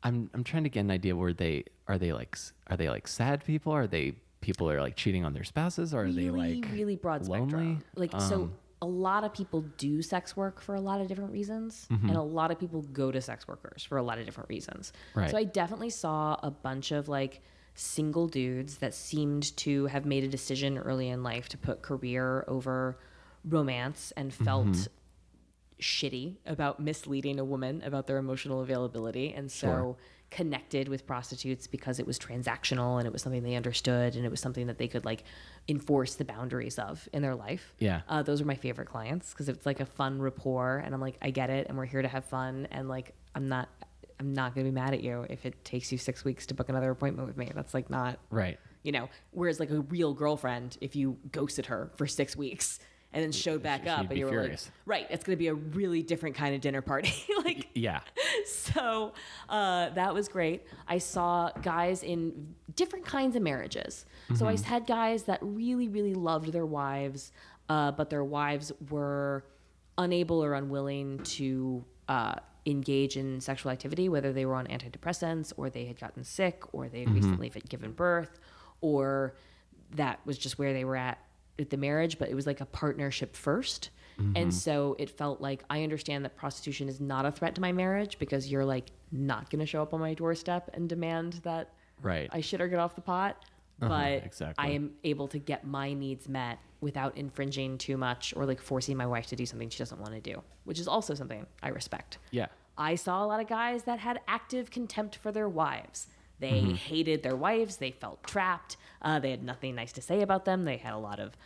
I'm trying to get an idea, are they like sad people? Are they people who are like cheating on their spouses? Or are they like really broad lonely? spectrum? Like, so a lot of people do sex work for a lot of different reasons, and a lot of people go to sex workers for a lot of different reasons. Right. So I definitely saw a bunch of like single dudes that seemed to have made a decision early in life to put career over romance and felt shitty about misleading a woman about their emotional availability, and so connected with prostitutes because it was transactional and it was something they understood and it was something that they could like enforce the boundaries of in their life. Those are my favorite clients because it's like a fun rapport, and I'm like, I get it, and we're here to have fun, and like I'm not gonna be mad at you if it takes you 6 weeks to book another appointment with me. That's like not right, you know. Whereas like a real girlfriend, if you ghosted her for 6 weeks and then showed back up and you were furious. Like, right, it's going to be a really different kind of dinner party. Like, yeah. So that was great. I saw guys in different kinds of marriages. So I had guys that really, really loved their wives, but their wives were unable or unwilling to engage in sexual activity, whether they were on antidepressants or they had gotten sick or they had recently given birth, or that was just where they were at the marriage, but it was like a partnership first. And so it felt like, I understand that prostitution is not a threat to my marriage because you're like not going to show up on my doorstep and demand that I shit or get off the pot. But exactly. I am able to get my needs met without infringing too much or like forcing my wife to do something she doesn't want to do, which is also something I respect. Yeah. I saw a lot of guys that had active contempt for their wives. They hated their wives. They felt trapped. They had nothing nice to say about them. They had a lot of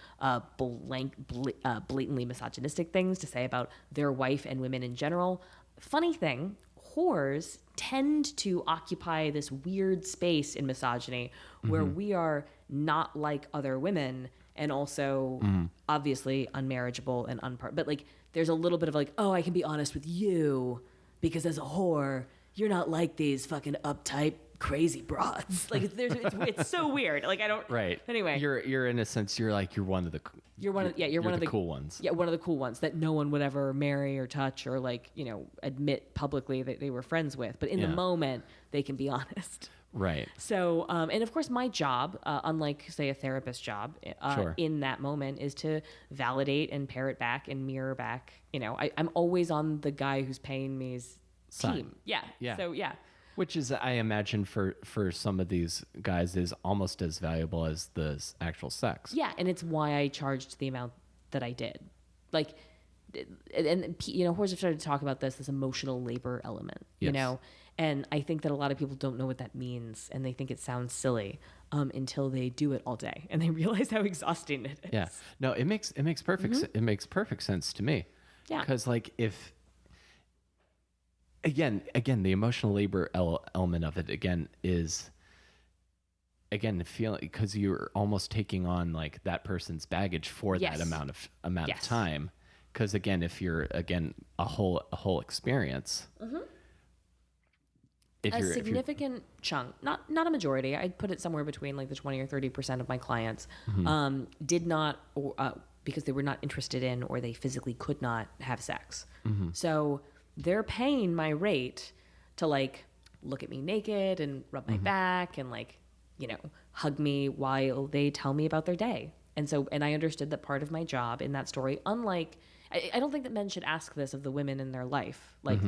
blatantly misogynistic things to say about their wife and women in general. Funny thing, whores tend to occupy this weird space in misogyny where we are not like other women and also obviously unmarriageable and but like there's a little bit of like, oh, I can be honest with you because as a whore, you're not like these fucking uptight crazy broads. Like it's so weird. Like I don't. Right. Anyway, you're in a sense you're one of the one of the cool ones. Yeah, one of the cool ones that no one would ever marry or touch or like admit publicly that they were friends with. But in the moment, they can be honest. Right. So, and of course, my job, unlike say a therapist job, in that moment is to validate and parrot back and mirror back. I'm always on the guy who's paying me's team. Yeah. So yeah. Which is, I imagine, for some of these guys is almost as valuable as the actual sex. Yeah, and it's why I charged the amount that I did. Like, and whores have started to talk about this emotional labor element, and I think that a lot of people don't know what that means, and they think it sounds silly until they do it all day, and they realize how exhausting it is. Yeah, no, it makes perfect it makes perfect sense to me. Yeah, because like if. Again, the emotional labor element of it is feeling because you're almost taking on like that person's baggage for that amount of time. Because again, if you're a whole experience, significant chunk, not a majority. I'd put it somewhere between like the 20 or 30% of my clients did not, because they were not interested in or they physically could not have sex. So they're paying my rate to like look at me naked and rub my back and like, hug me while they tell me about their day. And I understood that part of my job in that story, unlike, I don't think that men should ask this of the women in their life. Like,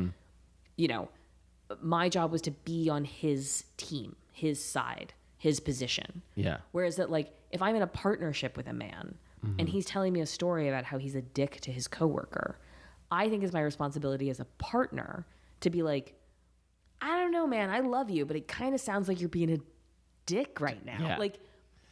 my job was to be on his team, his side, his position. Yeah. Whereas that like, if I'm in a partnership with a man and he's telling me a story about how he's a dick to his coworker, I think it's my responsibility as a partner to be like, I don't know, man, I love you, but it kind of sounds like you're being a dick right now. Yeah. Like,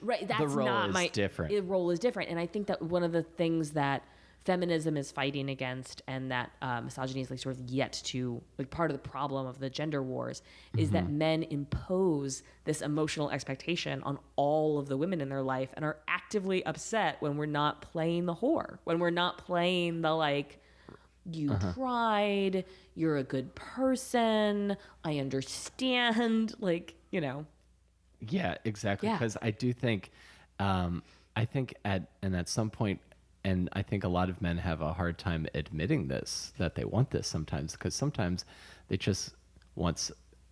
right, that's the role not is my different. The role is different, and I think that one of the things that feminism is fighting against, and that misogyny is like sort of yet to like part of the problem of the gender wars, is that men impose this emotional expectation on all of the women in their life, and are actively upset when we're not playing the whore, when we're not playing the like. You tried, you're a good person, I understand, like, Yeah, exactly. Yeah. Because I do think, I think at some point, and I think a lot of men have a hard time admitting this, that they want this sometimes, because sometimes they just want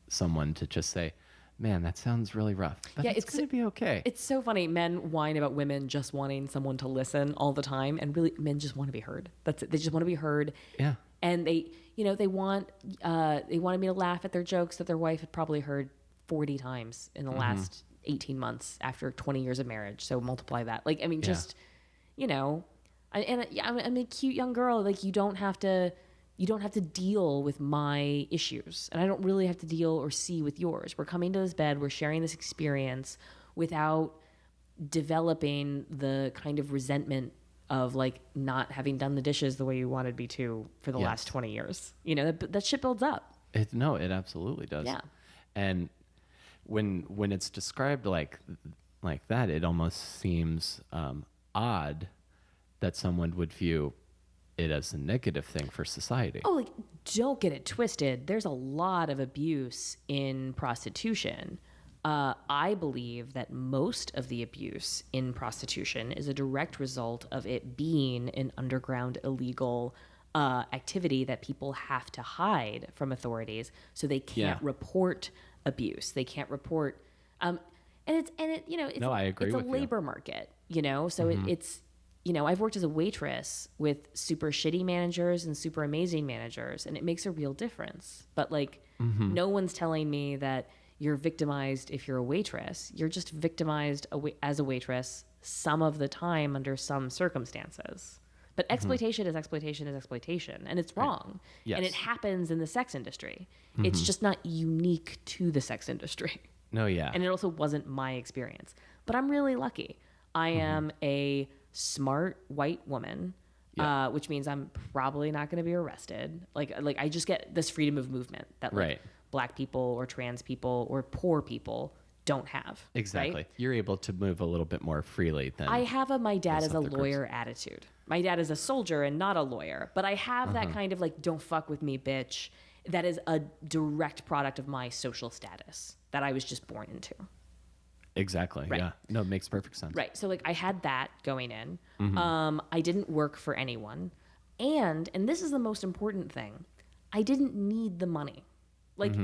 someone to just say, man, that sounds really rough, but Yeah, it's going to be okay. It's so funny. Men whine about women just wanting someone to listen all the time, and really, men just want to be heard. That's it. They just want to be heard. Yeah. And they, they wanted me to laugh at their jokes that their wife had probably heard 40 times in the last 18 months after 20 years of marriage. So multiply that. Like, I mean, just, I'm a cute young girl. Like, you don't have to deal with my issues, and I don't really have to deal or see with yours. We're coming to this bed, we're sharing this experience without developing the kind of resentment of like not having done the dishes the way you wanted me to for the last 20 years. That shit builds up. It absolutely does. Yeah. And when it's described like that, it almost seems odd that someone would view it as a negative thing for society. Oh, like, don't get it twisted. There's a lot of abuse in prostitution. I believe that most of the abuse in prostitution is a direct result of it being an underground illegal activity that people have to hide from authorities, so they can't report abuse. They can't report, and it's No, I agree it's with a you. labor market, so it's. I've worked as a waitress with super shitty managers and super amazing managers, and it makes a real difference. But like, no one's telling me that you're victimized if you're a waitress. You're just victimized as a waitress some of the time under some circumstances. But exploitation is exploitation is exploitation, and it's wrong. Yes. And it happens in the sex industry. It's just not unique to the sex industry. No, yeah. And it also wasn't my experience. But I'm really lucky. I am a smart white woman, which means I'm probably not going to be arrested. Like I just get this freedom of movement that like black people or trans people or poor people don't have. Exactly. Right? You're able to move a little bit more freely than I have a my dad is a other lawyer attitude. My dad is a soldier and not a lawyer, but I have that kind of like, don't fuck with me, bitch. That is a direct product of my social status that I was just born into. Exactly. Right. Yeah. No, it makes perfect sense. Right. So like I had that going in. I didn't work for anyone. And this is the most important thing, I didn't need the money. Like,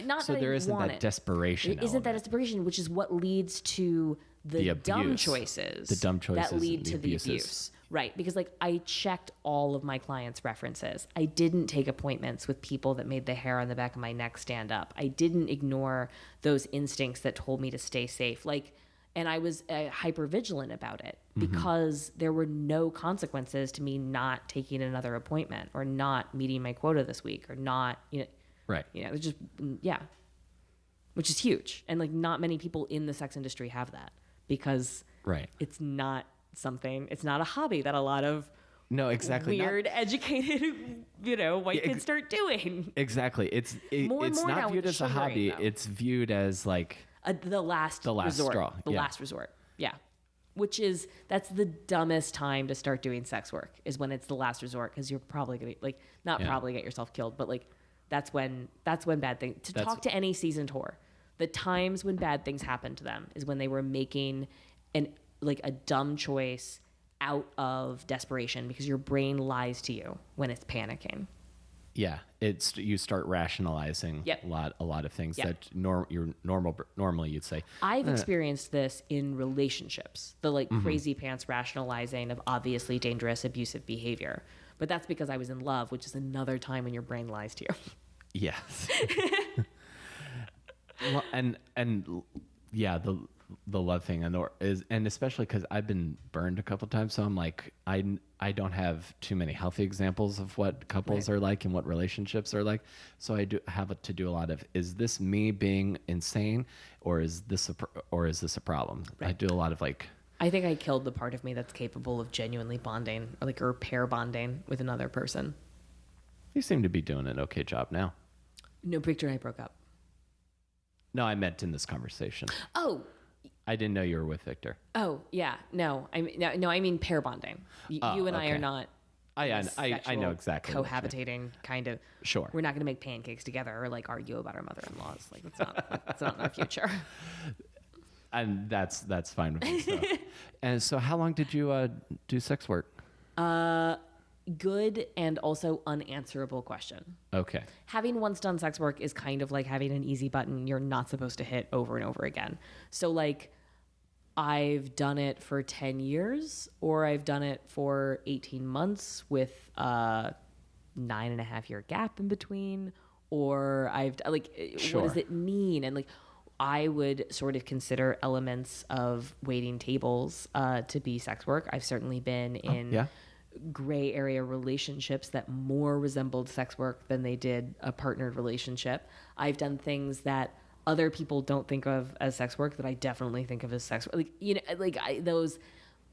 not So that there I isn't want that it. desperation. It isn't that desperation, which is what leads to the dumb abuse. choices. The dumb choices that lead and the to abuses. the abuse. Right. Because like I checked all of my clients' references. I didn't take appointments with people that made the hair on the back of my neck stand up. I didn't ignore those instincts that told me to stay safe. Like, and I was hyper vigilant about it because there were no consequences to me not taking another appointment or not meeting my quota this week or not, Right. it was just, which is huge. And like not many people in the sex industry have that because it's not it's not a hobby that a lot of No, exactly. weird, educated, white kids start doing. Exactly. It's More and more now not viewed with as a hobby. sugaring, though. It's viewed as like The last resort. straw. The Yeah. last resort. Yeah. That's the dumbest time to start doing sex work is when it's the last resort because you're probably going to probably get yourself killed, but like that's when bad things talk to any seasoned whore. The times when bad things happen to them is when they were making a dumb choice out of desperation because your brain lies to you when it's panicking. Yeah, you start rationalizing a lot of things that normally you'd say. I've experienced this in relationships, the crazy pants rationalizing of obviously dangerous abusive behavior. But that's because I was in love, which is another time when your brain lies to you. Yes. Well, and yeah, the love thing and especially because I've been burned a couple times, so I'm like I don't have too many healthy examples of what couples are like and what relationships are like, so I do have to do a lot of, is this me being insane or is this a problem? I do a lot of like, I think I killed the part of me that's capable of genuinely bonding or pair bonding with another person. you seem to be doing an okay job now. No, Victor and I broke up. No, I meant in this conversation. Oh, I didn't know you were with Victor. Oh, yeah. No, I mean pair bonding. You and I are not. I know exactly. Cohabitating, kind of. Sure. We're not going to make pancakes together or like argue about our mother-in-laws. Like that's not in our future. And that's fine with me. So. And so how long did you do sex work? Good and also unanswerable question. Okay. Having once done sex work is kind of like having an easy button you're not supposed to hit over and over again. So like I've done it for 10 years or I've done it for 18 months with a 9.5-year gap in between, or I've like, Sure. what does it mean? And like, I would sort of consider elements of waiting tables to be sex work. I've certainly been in gray area relationships that more resembled sex work than they did a partnered relationship. I've done things that other people don't think of as sex work that I definitely think of as sex work. Like, you know, like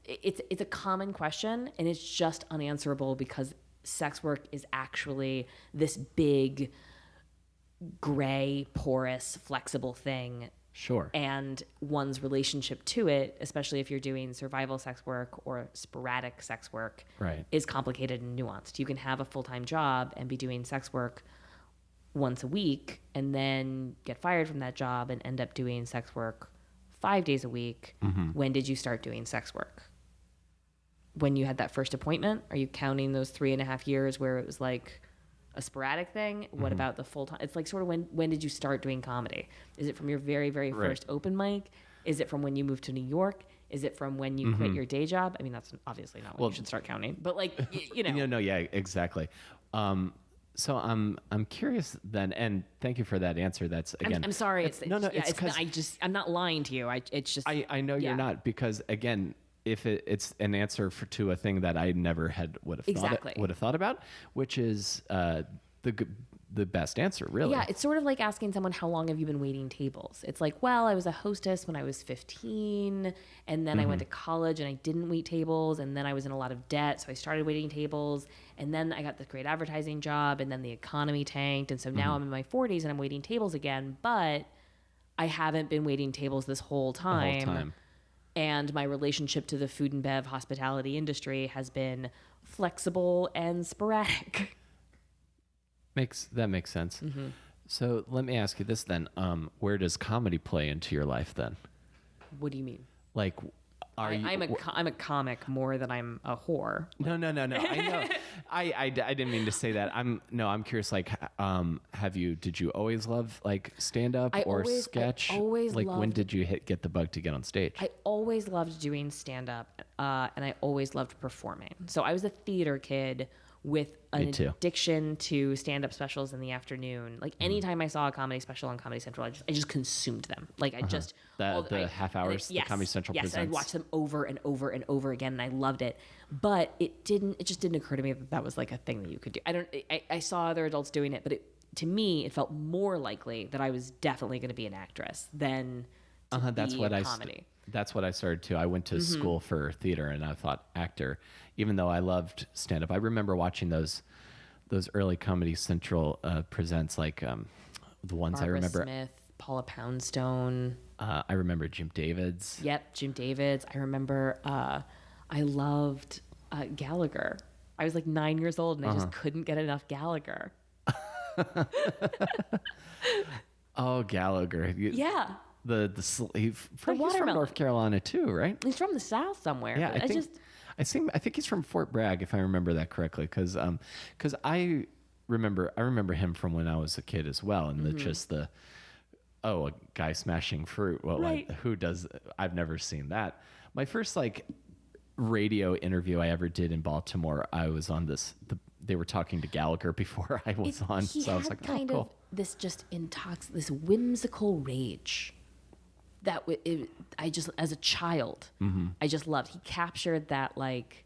it's a common question and it's just unanswerable because sex work is actually this big, gray, porous, flexible thing. Sure. And one's relationship to it, especially if you're doing survival sex work or sporadic sex work, right, is complicated and nuanced. You can have a full-time job and be doing sex work once a week and then get fired from that job and end up doing sex work 5 days a week. Mm-hmm. When did you start doing sex work? When you had that first appointment? Are you counting those 3.5 years where it was like a sporadic thing? What about the full time? It's like sort of when did you start doing comedy? Is it from your very, very first open mic? Is it from when you moved to New York? Is it from when you quit your day job? I mean, that's obviously not when you should start counting, but like, you know. No, yeah, exactly. So I'm curious then, and thank you for that answer. That's again. I'm sorry. It's I'm not lying to you. I know you're not, because again, if it's an answer to a thing that I never would have thought about, which is the best answer, really. Yeah, it's sort of like asking someone, how long have you been waiting tables? It's like, well, I was a hostess when I was 15, and then I went to college and I didn't wait tables, and then I was in a lot of debt, so I started waiting tables, and then I got this great advertising job, and then the economy tanked, and so now I'm in my 40s and I'm waiting tables again, but I haven't been waiting tables this whole time. The whole time. And my relationship to the food and bev hospitality industry has been flexible and sporadic. That makes sense. Mm-hmm. So let me ask you this then. Where does comedy play into your life then? What do you mean? Like, I'm a comic more than I'm a whore. No. I know. I didn't mean to say that. I'm curious. Like, did you always love like stand up or sketch? I always like, loved, when did you get the bug to get on stage? I always loved doing stand up, and I always loved performing. So I was a theater kid with an addiction to stand-up specials in the afternoon. Like anytime I saw a comedy special on Comedy Central, I just consumed them. Like I just the half hours the Comedy Central presents. Yes, I'd watch them over and over and over again, and I loved it. But it just didn't occur to me that was like a thing that you could do. I saw other adults doing it, but to me it felt more likely that I was definitely going to be an actress than to be a comedy. That's what I started to. I went to school for theater, and I thought actor, even though I loved stand-up. I remember watching those early Comedy Central presents, like the ones Barbara I remember. Smith, Paula Poundstone. I remember Jim Davids. Yep, Jim Davids. I remember I loved Gallagher. I was like 9 years old, and I just couldn't get enough Gallagher. Oh, Gallagher. Yeah. He's from North Carolina too, right? He's from the South somewhere. Yeah, I think he's from Fort Bragg, if I remember that correctly, because I remember him from when I was a kid as well, and a guy smashing fruit. Well, right. Like, who does? I've never seen that. My first like radio interview I ever did in Baltimore, I was on they were talking to Gallagher before I was on, so I was like, oh, cool. This this whimsical rage that I just, as a child, I just loved. He captured that like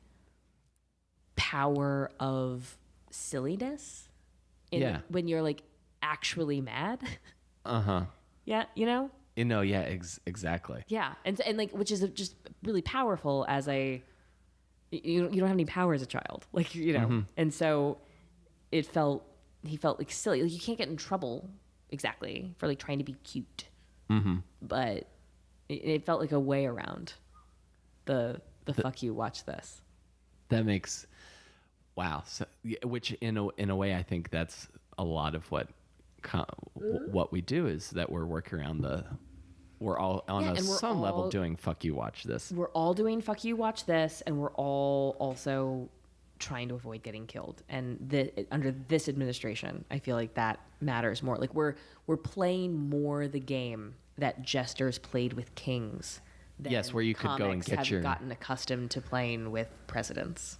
power of silliness when you're like actually mad. Yeah, you know? Yeah, exactly. Yeah, and like, which is just really powerful as you don't have any power as a child, like, you know. And so he felt like silly. Like, you can't get in trouble exactly for like trying to be cute. But it felt like a way around the fuck you, watch this. That makes wow. So, which in a way, I think that's a lot of what we do, is that we're working around we're all on Yeah, and we're some level all- doing fuck you watch this. We're all doing fuck you, watch this, and we're all also trying to avoid getting killed. And under this administration, I feel like that matters more. Like we're playing more the game that jesters played with kings. Than Yes, where you could go and comics get have your. gotten accustomed to playing with presidents.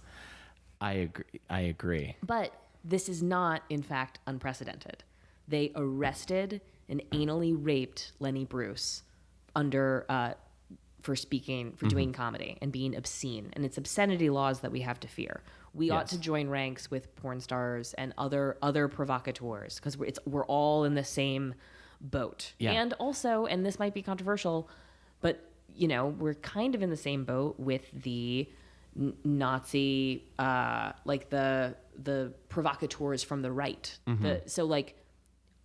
I agree. But this is not, in fact, unprecedented. They arrested and anally raped Lenny Bruce for doing comedy and being obscene. And it's obscenity laws that we have to fear. We ought to join ranks with porn stars and other provocateurs because we're all in the same boat. Yeah. And also, and this might be controversial, but we're kind of in the same boat with the Nazi, like the provocateurs from the right.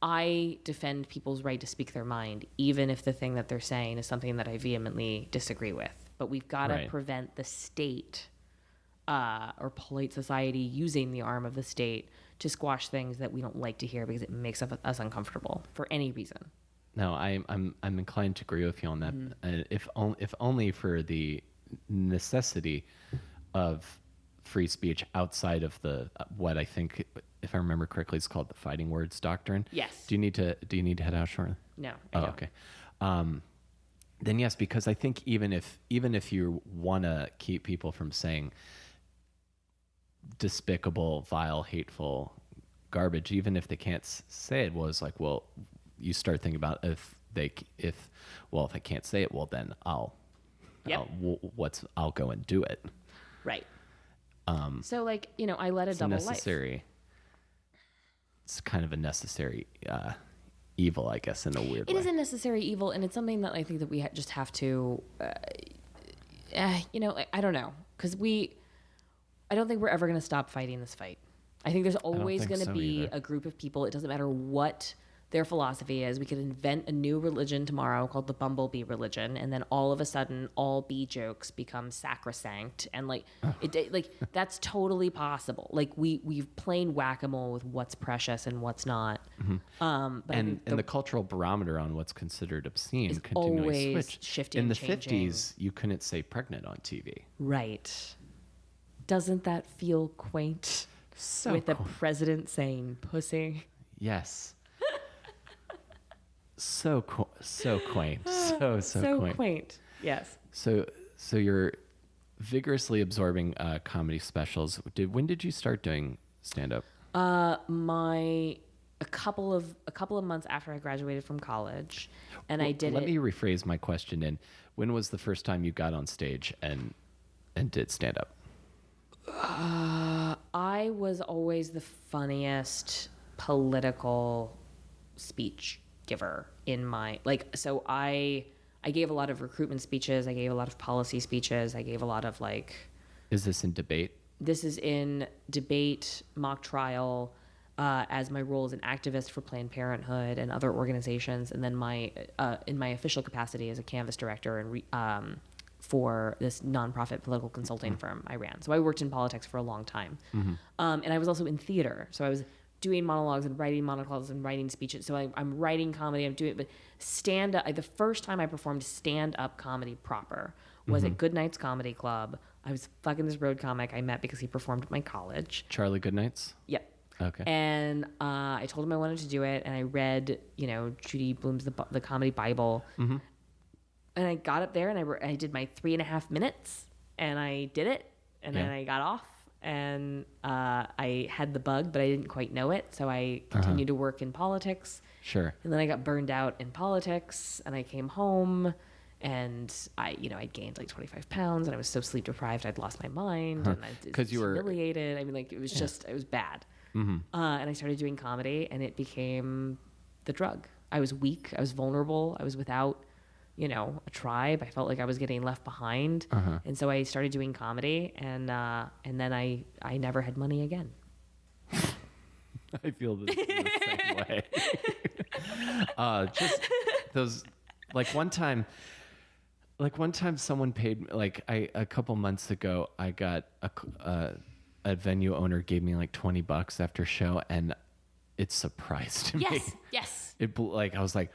I defend people's right to speak their mind, even if the thing that they're saying is something that I vehemently disagree with. But we've got to prevent the state or polite society using the arm of the state to squash things that we don't like to hear because it makes us uncomfortable for any reason. No, I'm inclined to agree with you on that. If only for the necessity of free speech outside of the what I think, if I remember correctly, it's called the fighting words doctrine. Yes. Do you need to head out shortly? No. I don't. Okay. Then yes, because I think even if you want to keep people from saying despicable, vile, hateful garbage, even if they can't say it, well, it's like, well, you start thinking about if I can't say it, well, then I'll go and do it. Right. So I led a double life. It's kind of a necessary evil, I guess, in a weird way. It is a necessary evil, and it's something that I think that we just have to, I don't know, because I don't think we're ever going to stop fighting this fight. I think there's always going to be either. a group of people. It doesn't matter what their philosophy is. We could invent a new religion tomorrow called the Bumblebee religion, and then all of a sudden, all bee jokes become sacrosanct, and that's totally possible. Like we've played whack-a-mole with what's precious and what's not. Mm-hmm. But the cultural barometer on what's considered obscene is continually always switched. shifting, in the changing. 50s, you couldn't say pregnant on TV. Right. Doesn't that feel quaint? So with cool. the president saying pussy. Yes. So quaint. So quaint. Yes. So you're vigorously absorbing comedy specials. When did you start doing stand up? A couple of months after I graduated from college, and I did. Let me rephrase my question. And when was the first time you got on stage and did stand up? I was always the funniest political speech giver in my so I gave a lot of recruitment speeches, I gave a lot of policy speeches, I gave a lot of Is this in debate? This is in debate, mock trial, as my role as an activist for Planned Parenthood and other organizations, and then in my official capacity as a Canvas director and for this nonprofit political consulting firm I ran. So I worked in politics for a long time. And I was also in theater. So I was doing monologues and writing monologues and writing speeches. So I'm writing comedy, I'm doing it. But stand-up, the first time I performed stand-up comedy proper was at Goodnight's Comedy Club. I was fucking this road comic I met because he performed at my college. Charlie Goodnights? Yep. Okay. And I told him I wanted to do it, and I read, Judy Blume's The Comedy Bible. Mm-hmm. And I got up there, and I did my 3.5 minutes, and I did it, and then I got off, and I had the bug, but I didn't quite know it, so I continued to work in politics. Sure. And then I got burned out in politics, and I came home, and I'd gained 25 pounds, and I was so sleep deprived, I'd lost my mind, and I was humiliated. I mean, it was just, it was bad. Mm-hmm. And I started doing comedy, and it became the drug. I was weak, I was vulnerable, I was without a tribe. I felt like I was getting left behind. And so I started doing comedy, and then I never had money again. I feel the same way. Just those, one time someone paid, a couple months ago, I got a venue owner gave me $20 after show, and it surprised me. Yes. I was like,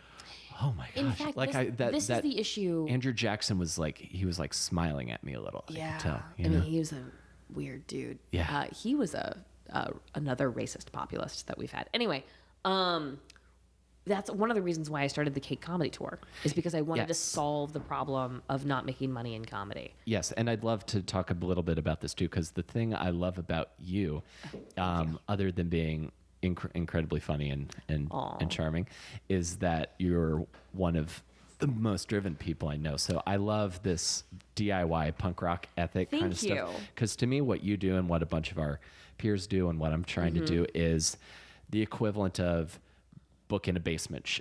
Oh my gosh! In fact, like this is the issue. Andrew Jackson was like smiling at me a little. Yeah, I could tell. I mean, he was a weird dude. Yeah, he was another racist populist that we've had. Anyway, that's one of the reasons why I started the Cake Comedy Tour, is because I wanted to solve the problem of not making money in comedy. Yes, and I'd love to talk a little bit about this too, because the thing I love about you, other than being incredibly funny and charming, is that you're one of the most driven people I know. So I love this DIY punk rock ethic kind of stuff. Because to me, what you do and what a bunch of our peers do and what I'm trying to do is the equivalent of booking a basement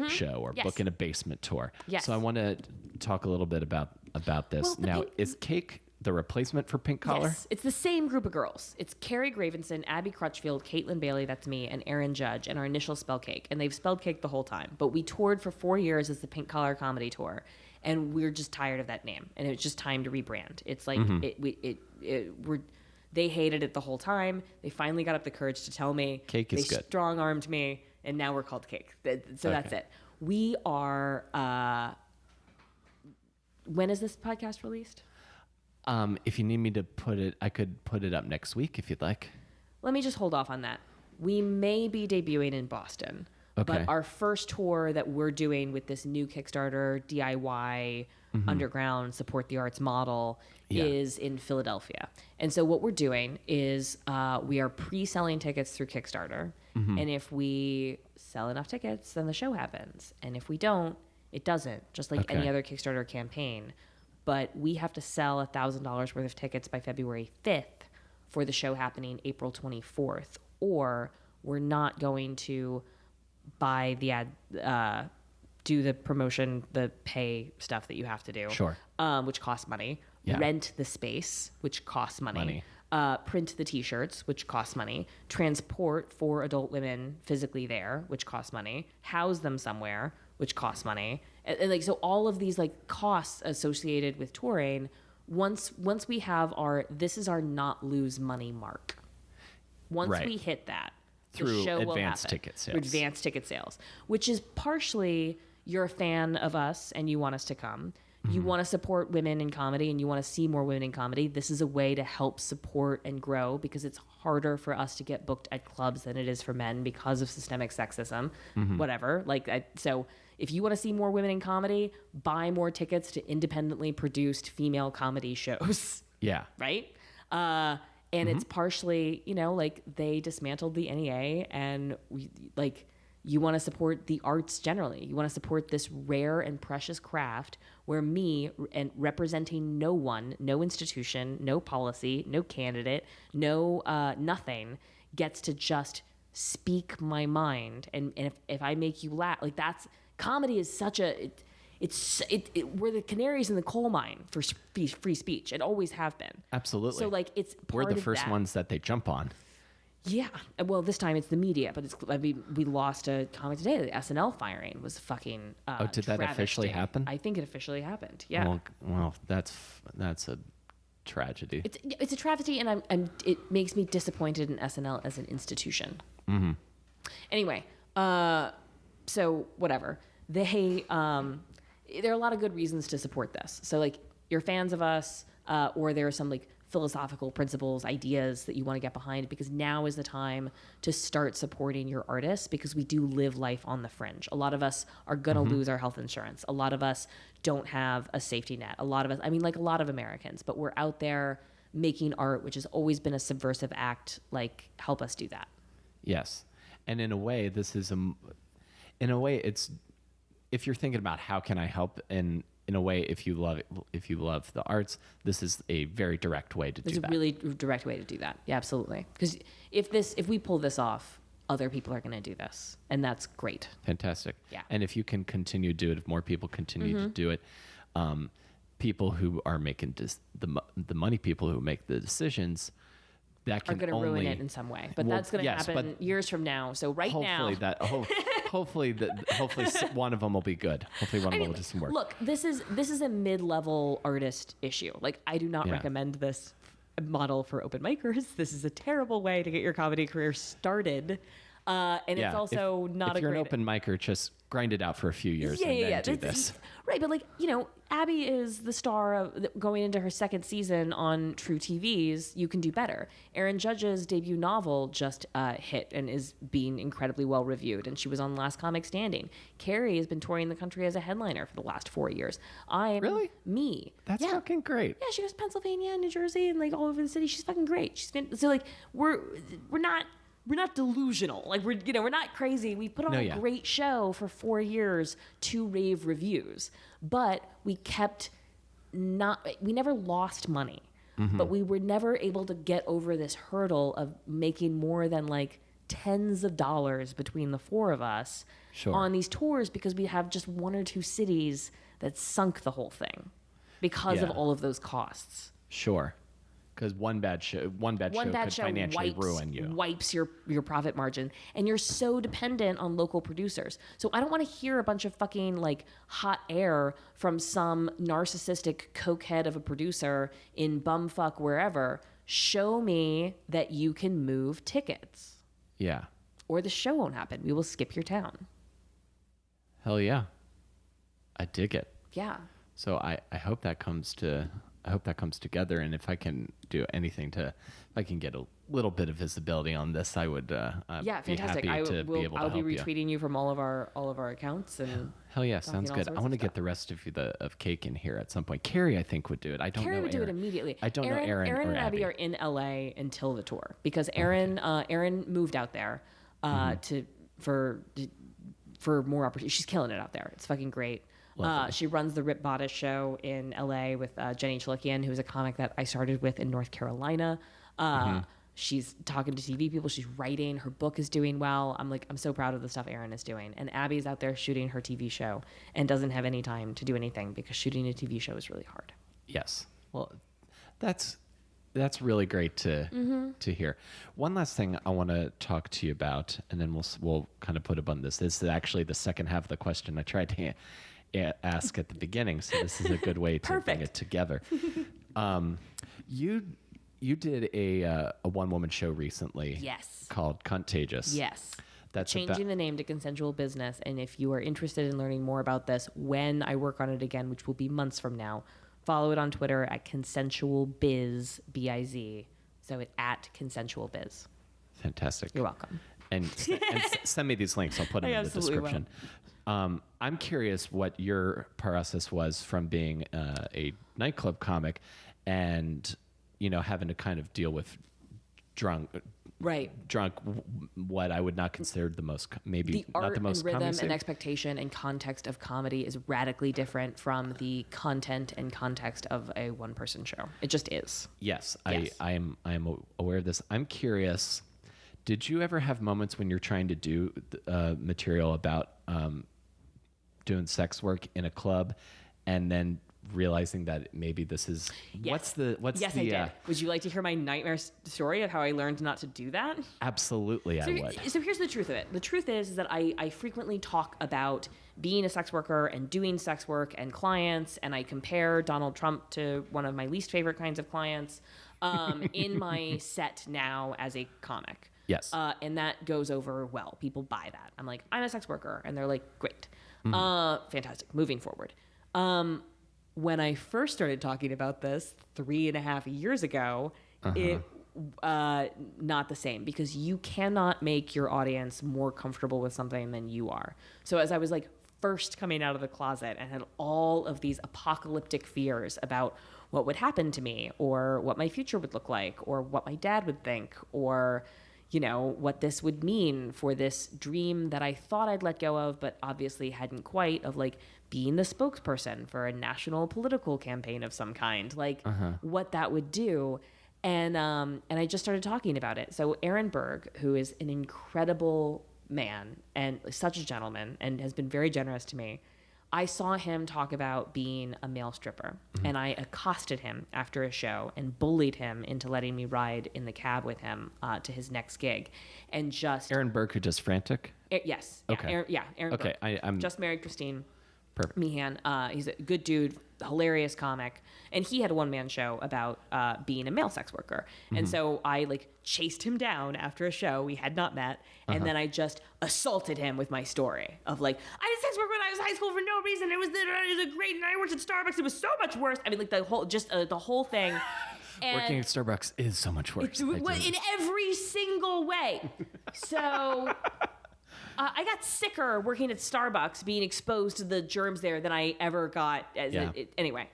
show or booking a basement tour. Yes. So I want to talk a little bit about this. Well, now, is Cake the replacement for Pink Collar? Yes, it's the same group of girls. It's Carey Gravenson, Abby Crutchfield, Kaytlin Bailey, that's me, and Erin Judge, and our initial spell Cake. And they've spelled Cake the whole time. But we toured for 4 years as the Pink Collar Comedy Tour, and we're just tired of that name. And it's just time to rebrand. It's like they hated it the whole time. They finally got up the courage to tell me. Cake is good. They strong-armed me, and now we're called Cake. So that's it. We are. When is this podcast released? If you need me to put it, I could put it up next week if you'd like. Let me just hold off on that. We may be debuting in Boston, but our first tour that we're doing with this new Kickstarter DIY underground support the arts model is in Philadelphia. And so what we're doing is we are pre-selling tickets through Kickstarter. And if we sell enough tickets, then the show happens. And if we don't, it doesn't, just like any other Kickstarter campaign. But we have to sell $1,000 worth of tickets by February 5th for the show happening April 24th. Or we're not going to buy the ad, do the promotion, the pay stuff that you have to do. Sure. Which costs money. Yeah. Rent the space, which costs money. Print the t-shirts, which costs money. Transport 4 adult women physically there, which costs money. House them somewhere, which costs money. And like, so all of these like costs associated with touring, once we have this is our not lose money mark. Once we hit that, through the show advanced will happen. Ticket sales. Advanced ticket sales, which is partially you're a fan of us and you want us to come. You want to support women in comedy and you want to see more women in comedy. This is a way to help support and grow, because it's harder for us to get booked at clubs than it is for men because of systemic sexism, whatever. So if you want to see more women in comedy, buy more tickets to independently produced female comedy shows. Yeah. Right? And it's partially, like they dismantled the NEA, and you want to support the arts generally. You want to support this rare and precious craft where me, and representing no one, no institution, no policy, no candidate, no nothing, gets to just speak my mind. And if I make you laugh, like that's, comedy is such a, we're the canaries in the coal mine for free speech. It always have been. Absolutely. So like it's part we're the of first that. ones that they jump on. Yeah. Well, this time it's the media, but we lost a comic today. The SNL firing was fucking did that officially happen? I think it officially happened. Yeah. Well, that's a tragedy. It's a travesty, and it makes me disappointed in SNL as an institution. Anyway, so whatever. There are a lot of good reasons to support this. So like you're fans of us, or there are some like philosophical principles, ideas that you want to get behind, because now is the time to start supporting your artists, because we do live life on the fringe. A lot of us are going to lose our health insurance. A lot of us don't have a safety net. A lot of us, a lot of Americans, but we're out there making art, which has always been a subversive act. Like, help us do that. Yes. And in a way, it's, if you're thinking about how can I help, in a way, if you love the arts, this is a very direct way to do that. It's a really direct way to do that. Yeah, absolutely. Because if we pull this off, other people are going to do this, and that's great. Fantastic. Yeah. And if you can continue to do it, if more people continue to do it, people who are making the money, people who make the decisions, that can are going to ruin it in some way. But that's going to happen years from now. So hopefully one of them will be good. Hopefully one of them will do some work. Look, this is a mid-level artist issue. Like, I do not recommend this model for open micers. This is a terrible way to get your comedy career started. And it's also not a great... If you're an open micer, just grind it out for a few years and then do this. Right, but like, Abby is the star of going into her second season on True TV's You Can Do Better. Erin Judge's debut novel just hit and is being incredibly well reviewed, and she was on Last Comic Standing. Carey has been touring the country as a headliner for the last 4 years. Really? Me. That's fucking great. Yeah, she goes to Pennsylvania and New Jersey and like all over the city. She's fucking great. So like we're not delusional. Like we're not crazy. We put on a great show for 4 years, 2 rave reviews, but we never lost money, but we were never able to get over this hurdle of making more than like tens of dollars between the 4 of us on these tours, because we have just 1 or 2 cities that sunk the whole thing because of all of those costs. Sure. Because one bad show could financially ruin you. Wipes your profit margin. And you're so dependent on local producers. So I don't want to hear a bunch of fucking like hot air from some narcissistic cokehead of a producer in bumfuck wherever. Show me that you can move tickets. Yeah. Or the show won't happen. We will skip your town. Hell yeah. I dig it. Yeah. So I hope that comes together, and if I can do anything if I can get a little bit of visibility on this, I would. Yeah, be fantastic. Happy to be able to I'll be help retweeting you from all of our accounts and. Hell yeah, sounds good. I want to get the rest of Cake in here at some point. Carey, I think, would do it. I don't know. Carey would do it immediately. I don't know Aaron or and Abby are in LA until the tour, because Aaron moved out there for more opportunity. She's killing it out there. It's fucking great. She runs the Rip Bodice show in LA with Jenny Chalikian, who's a comic that I started with in North Carolina. She's talking to TV people. She's writing. Her book is doing well. I'm so proud of the stuff Erin is doing. And Abby's out there shooting her TV show and doesn't have any time to do anything because shooting a TV show is really hard. Yes. Well, that's really great to hear. One last thing I want to talk to you about, and then we'll kind of put a bun on this. This is actually the second half of the question I tried to ask at the beginning, so this is a good way to bring it together. You did a one-woman show recently, called Contagious. Yes. That's changing the name to Consensual Business, and if you are interested in learning more about this when I work on it again, which will be months from now, follow it on Twitter at ConsensualBiz, B-I-Z. So at ConsensualBiz. Fantastic. You're welcome. And send me these links. I'll put them in the description. I'm curious what your process was from being a nightclub comic and, having to kind of deal with drunk, what I would not consider the most, maybe not the most common. The art and rhythm and expectation and context of comedy is radically different from the content and context of a one-person show. It just is. Yes. I am aware of this. I'm curious, did you ever have moments when you're trying to do material about doing sex work in a club and then realizing that maybe this is what's the I did. Would you like to hear my nightmare story of how I learned not to do that? Absolutely, I would. So here's the truth of it. The truth is that I frequently talk about being a sex worker and doing sex work and clients, and I compare Donald Trump to one of my least favorite kinds of clients in my set now as a comic. Yes. And that goes over well. People buy that. I'm like, I'm a sex worker. And they're like, great. Fantastic. Moving forward. When I first started talking about this 3.5 years ago, it not the same, because you cannot make your audience more comfortable with something than you are. So as I was like first coming out of the closet and had all of these apocalyptic fears about what would happen to me or what my future would look like or what my dad would think or what this would mean for this dream that I thought I'd let go of, but obviously hadn't quite, of like being the spokesperson for a national political campaign of some kind, what that would do. And I just started talking about it. So Aaron Berg, who is an incredible man and such a gentleman and has been very generous to me, I saw him talk about being a male stripper, and I accosted him after a show and bullied him into letting me ride in the cab with him to his next gig. And just Aaron Burke, who does Frantic? Yes. Okay. Aaron okay. Burke. I'm just married Christine perfect. Meehan. He's a good dude, hilarious comic, and he had a one-man show about being a male sex worker. And so I like chased him down after a show. We had not met, and then I just assaulted him with my story of like, I did sex work when I was in high school for no reason. It was great, and I worked at Starbucks. It was so much worse. I mean, like the whole thing. And Working at Starbucks is so much worse. in every single way. So I got sicker working at Starbucks, being exposed to the germs there than I ever got. Anyway,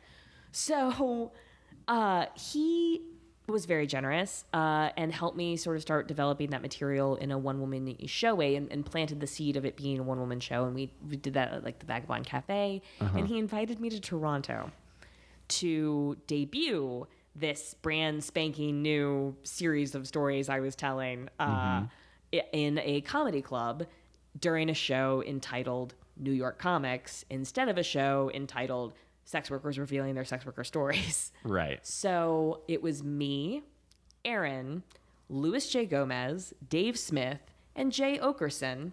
so he was very generous and helped me sort of start developing that material in a one-woman show way, and planted the seed of it being a one-woman show. And we did that at like the Vagabond Cafe. And he invited me to Toronto to debut this brand spanking new series of stories I was telling in a comedy club during a show entitled New York Comics instead of a show entitled Sex Workers Revealing Their Sex Worker Stories. Right. So it was me, Aaron, Louis J. Gomez, Dave Smith, and Jay Okerson,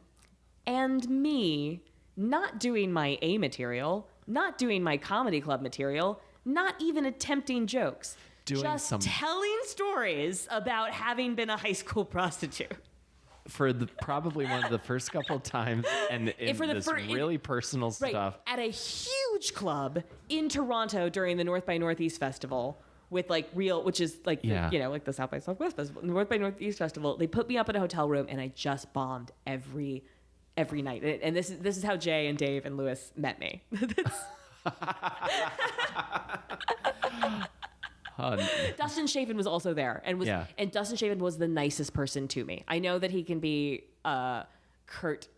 and me not doing my A material, not doing my comedy club material, not even attempting jokes. Just telling stories about having been a high school prostitute. For probably one of the first couple times, and really personal stuff. At a huge club in Toronto during the North by Northeast Festival with like which is like, like the South by Southwest Festival, North by Northeast Festival. They put me up in a hotel room and I just bombed every night. And this is how Jay and Dave and Louis met me. Dustin Chafin was also there, and Dustin Chafin was the nicest person to me. I know that he can be curt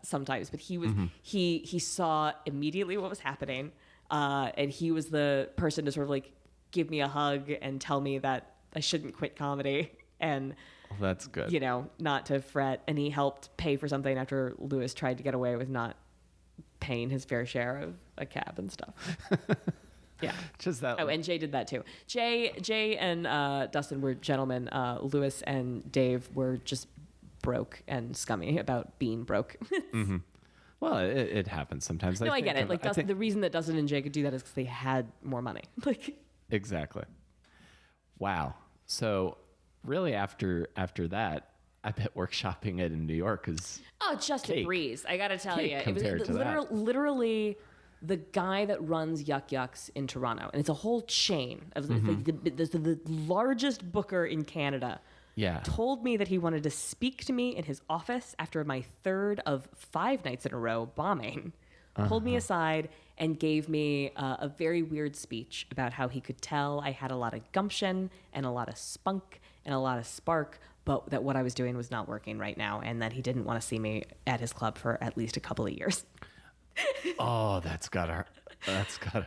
sometimes, but he was he saw immediately what was happening, and he was the person to sort of like give me a hug and tell me that I shouldn't quit comedy and that's good. Not to fret. And he helped pay for something after Louis tried to get away with not paying his fair share of a cab and stuff. Yeah. Just that. Oh, and Jay did that too. Jay and Dustin were gentlemen. Louis and Dave were just broke and scummy about being broke. Well, it happens sometimes. No, I get it. Like the reason that Dustin and Jay could do that is because they had more money. Exactly. Wow. So really, after that, I bet workshopping it in New York is just a breeze. I got to tell you, it was literally the guy that runs Yuck Yucks in Toronto, and it's a whole chain of the largest booker in Canada. Yeah. Told me that he wanted to speak to me in his office after my third of 5 nights in a row bombing. Pulled me aside and gave me a very weird speech about how he could tell I had a lot of gumption and a lot of spunk and a lot of spark, but that what I was doing was not working right now, and that he didn't want to see me at his club for at least a couple of years. Oh, that's gotta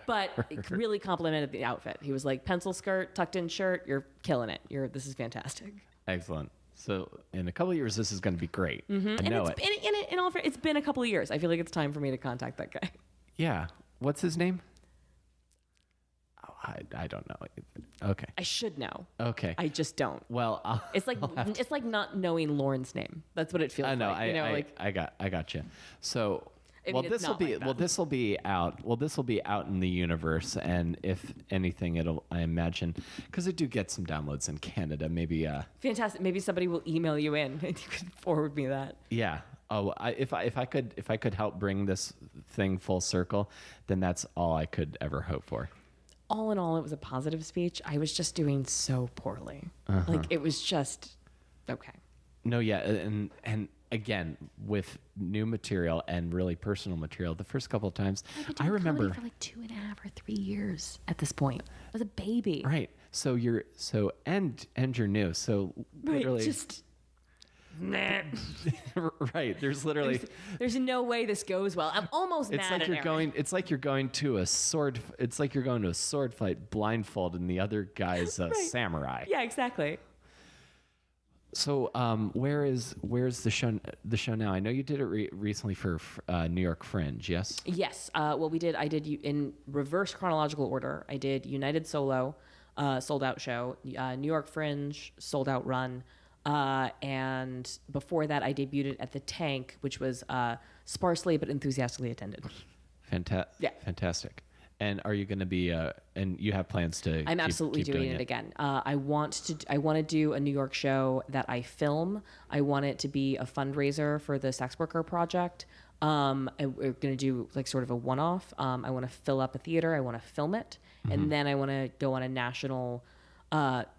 But hurt. Really complimented the outfit. He was like, pencil skirt, tucked in shirt, you're killing it. This is fantastic. Excellent. So in a couple of years, this is going to be great. I know it. It's been a couple of years. I feel like it's time for me to contact that guy. Yeah. What's his name? Oh, I don't know. Okay. I should know. Okay. I just don't. Well, it's like not knowing Lauren's name. That's what it feels like. I know. I got you. So. This will be out in the universe, and if anything, I imagine, because I do get some downloads in Canada. Maybe fantastic. Maybe somebody will email you in, and you could forward me that. Yeah. Oh, if I could help bring this thing full circle, then that's all I could ever hope for. All in all, it was a positive speech. I was just doing so poorly. It was just okay. No, yeah, and. Again, with new material and really personal material, the first couple of times, I remember for like 2.5 or 3 years at this point. I was a baby. Right. So you're new. So literally, just right. There's literally there's no way this goes well. I'm almost mad at Aaron. It's like you're going to a sword. It's like you're going to a sword fight blindfolded, and the other guy's a samurai. Yeah, exactly. So, where's the show now? I know you did it recently for New York Fringe, yes? Yes. Well, I did in reverse chronological order. I did United Solo, sold out show, New York Fringe, sold out run, and before that, I debuted at the Tank, which was sparsely but enthusiastically attended. Fantastic. And are you going to be? And you have plans to? I'm absolutely keep doing it again. I want to do a New York show that I film. I want it to be a fundraiser for the sex worker project. And we're going to do like sort of a one-off. I want to fill up a theater. I want to film it, and then I want to go on a national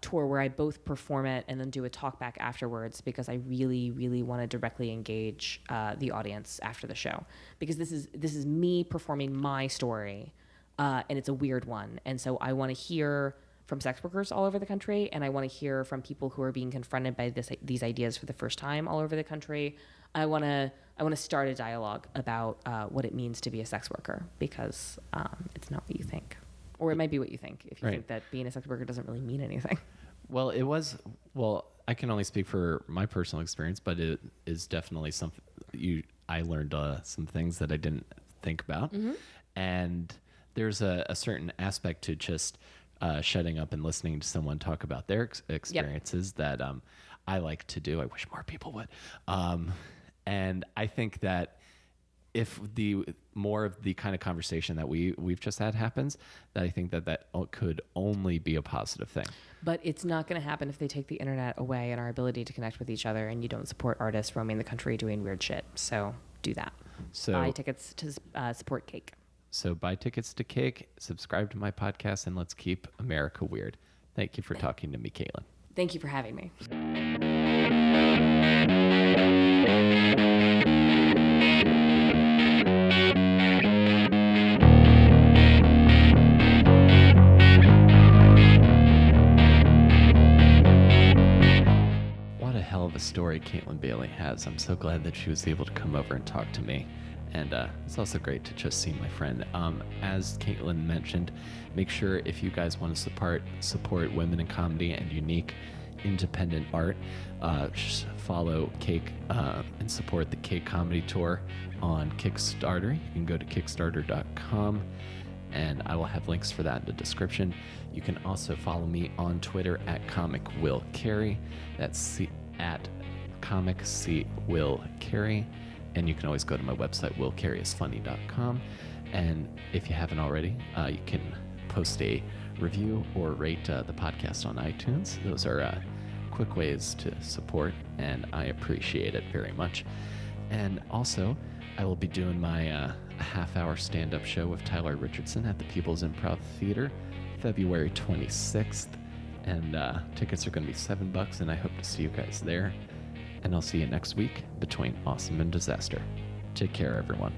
tour where I both perform it and then do a talk back afterwards, because I really, really want to directly engage the audience after the show, because this is me performing my story. And it's a weird one. And so I want to hear from sex workers all over the country, and I want to hear from people who are being confronted by these ideas for the first time all over the country. I want to start a dialogue about what it means to be a sex worker, because it's not what you think. Or it might be what you think, if you think that being a sex worker doesn't really mean anything. Well, I can only speak for my personal experience, but it is definitely something I learned some things that I didn't think about. And there's a certain aspect to just shutting up and listening to someone talk about their experiences that I like to do. I wish more people would. And I think that if the more of the kind of conversation that we've just had happens, that I think that could only be a positive thing. But it's not going to happen if they take the internet away and our ability to connect with each other, and you don't support artists roaming the country doing weird shit. So do that. So buy tickets to support Cake. So buy tickets to Cake, subscribe to my podcast, and let's keep America weird. Thank you for talking to me, Kaytlin. Thank you for having me. What a hell of a story Kaytlin Bailey has. I'm so glad that she was able to come over and talk to me. And it's also great to just see my friend. As Kaytlin mentioned, make sure if you guys want to support women in comedy and unique independent art, just follow Cake and support the Cake Comedy Tour on Kickstarter. You can go to kickstarter.com, and I will have links for that in the description. You can also follow me on Twitter at Comic Will Carey. That's at Comic C Will Carey. And you can always go to my website, willcareyisfunny.com. And if you haven't already, you can post a review or rate the podcast on iTunes. Those are quick ways to support, and I appreciate it very much. And also, I will be doing my half-hour stand-up show with Tyler Richardson at the People's Improv Theater, February 26th. And tickets are going to be $7, and I hope to see you guys there. And I'll see you next week between Awesome and Disaster. Take care, everyone.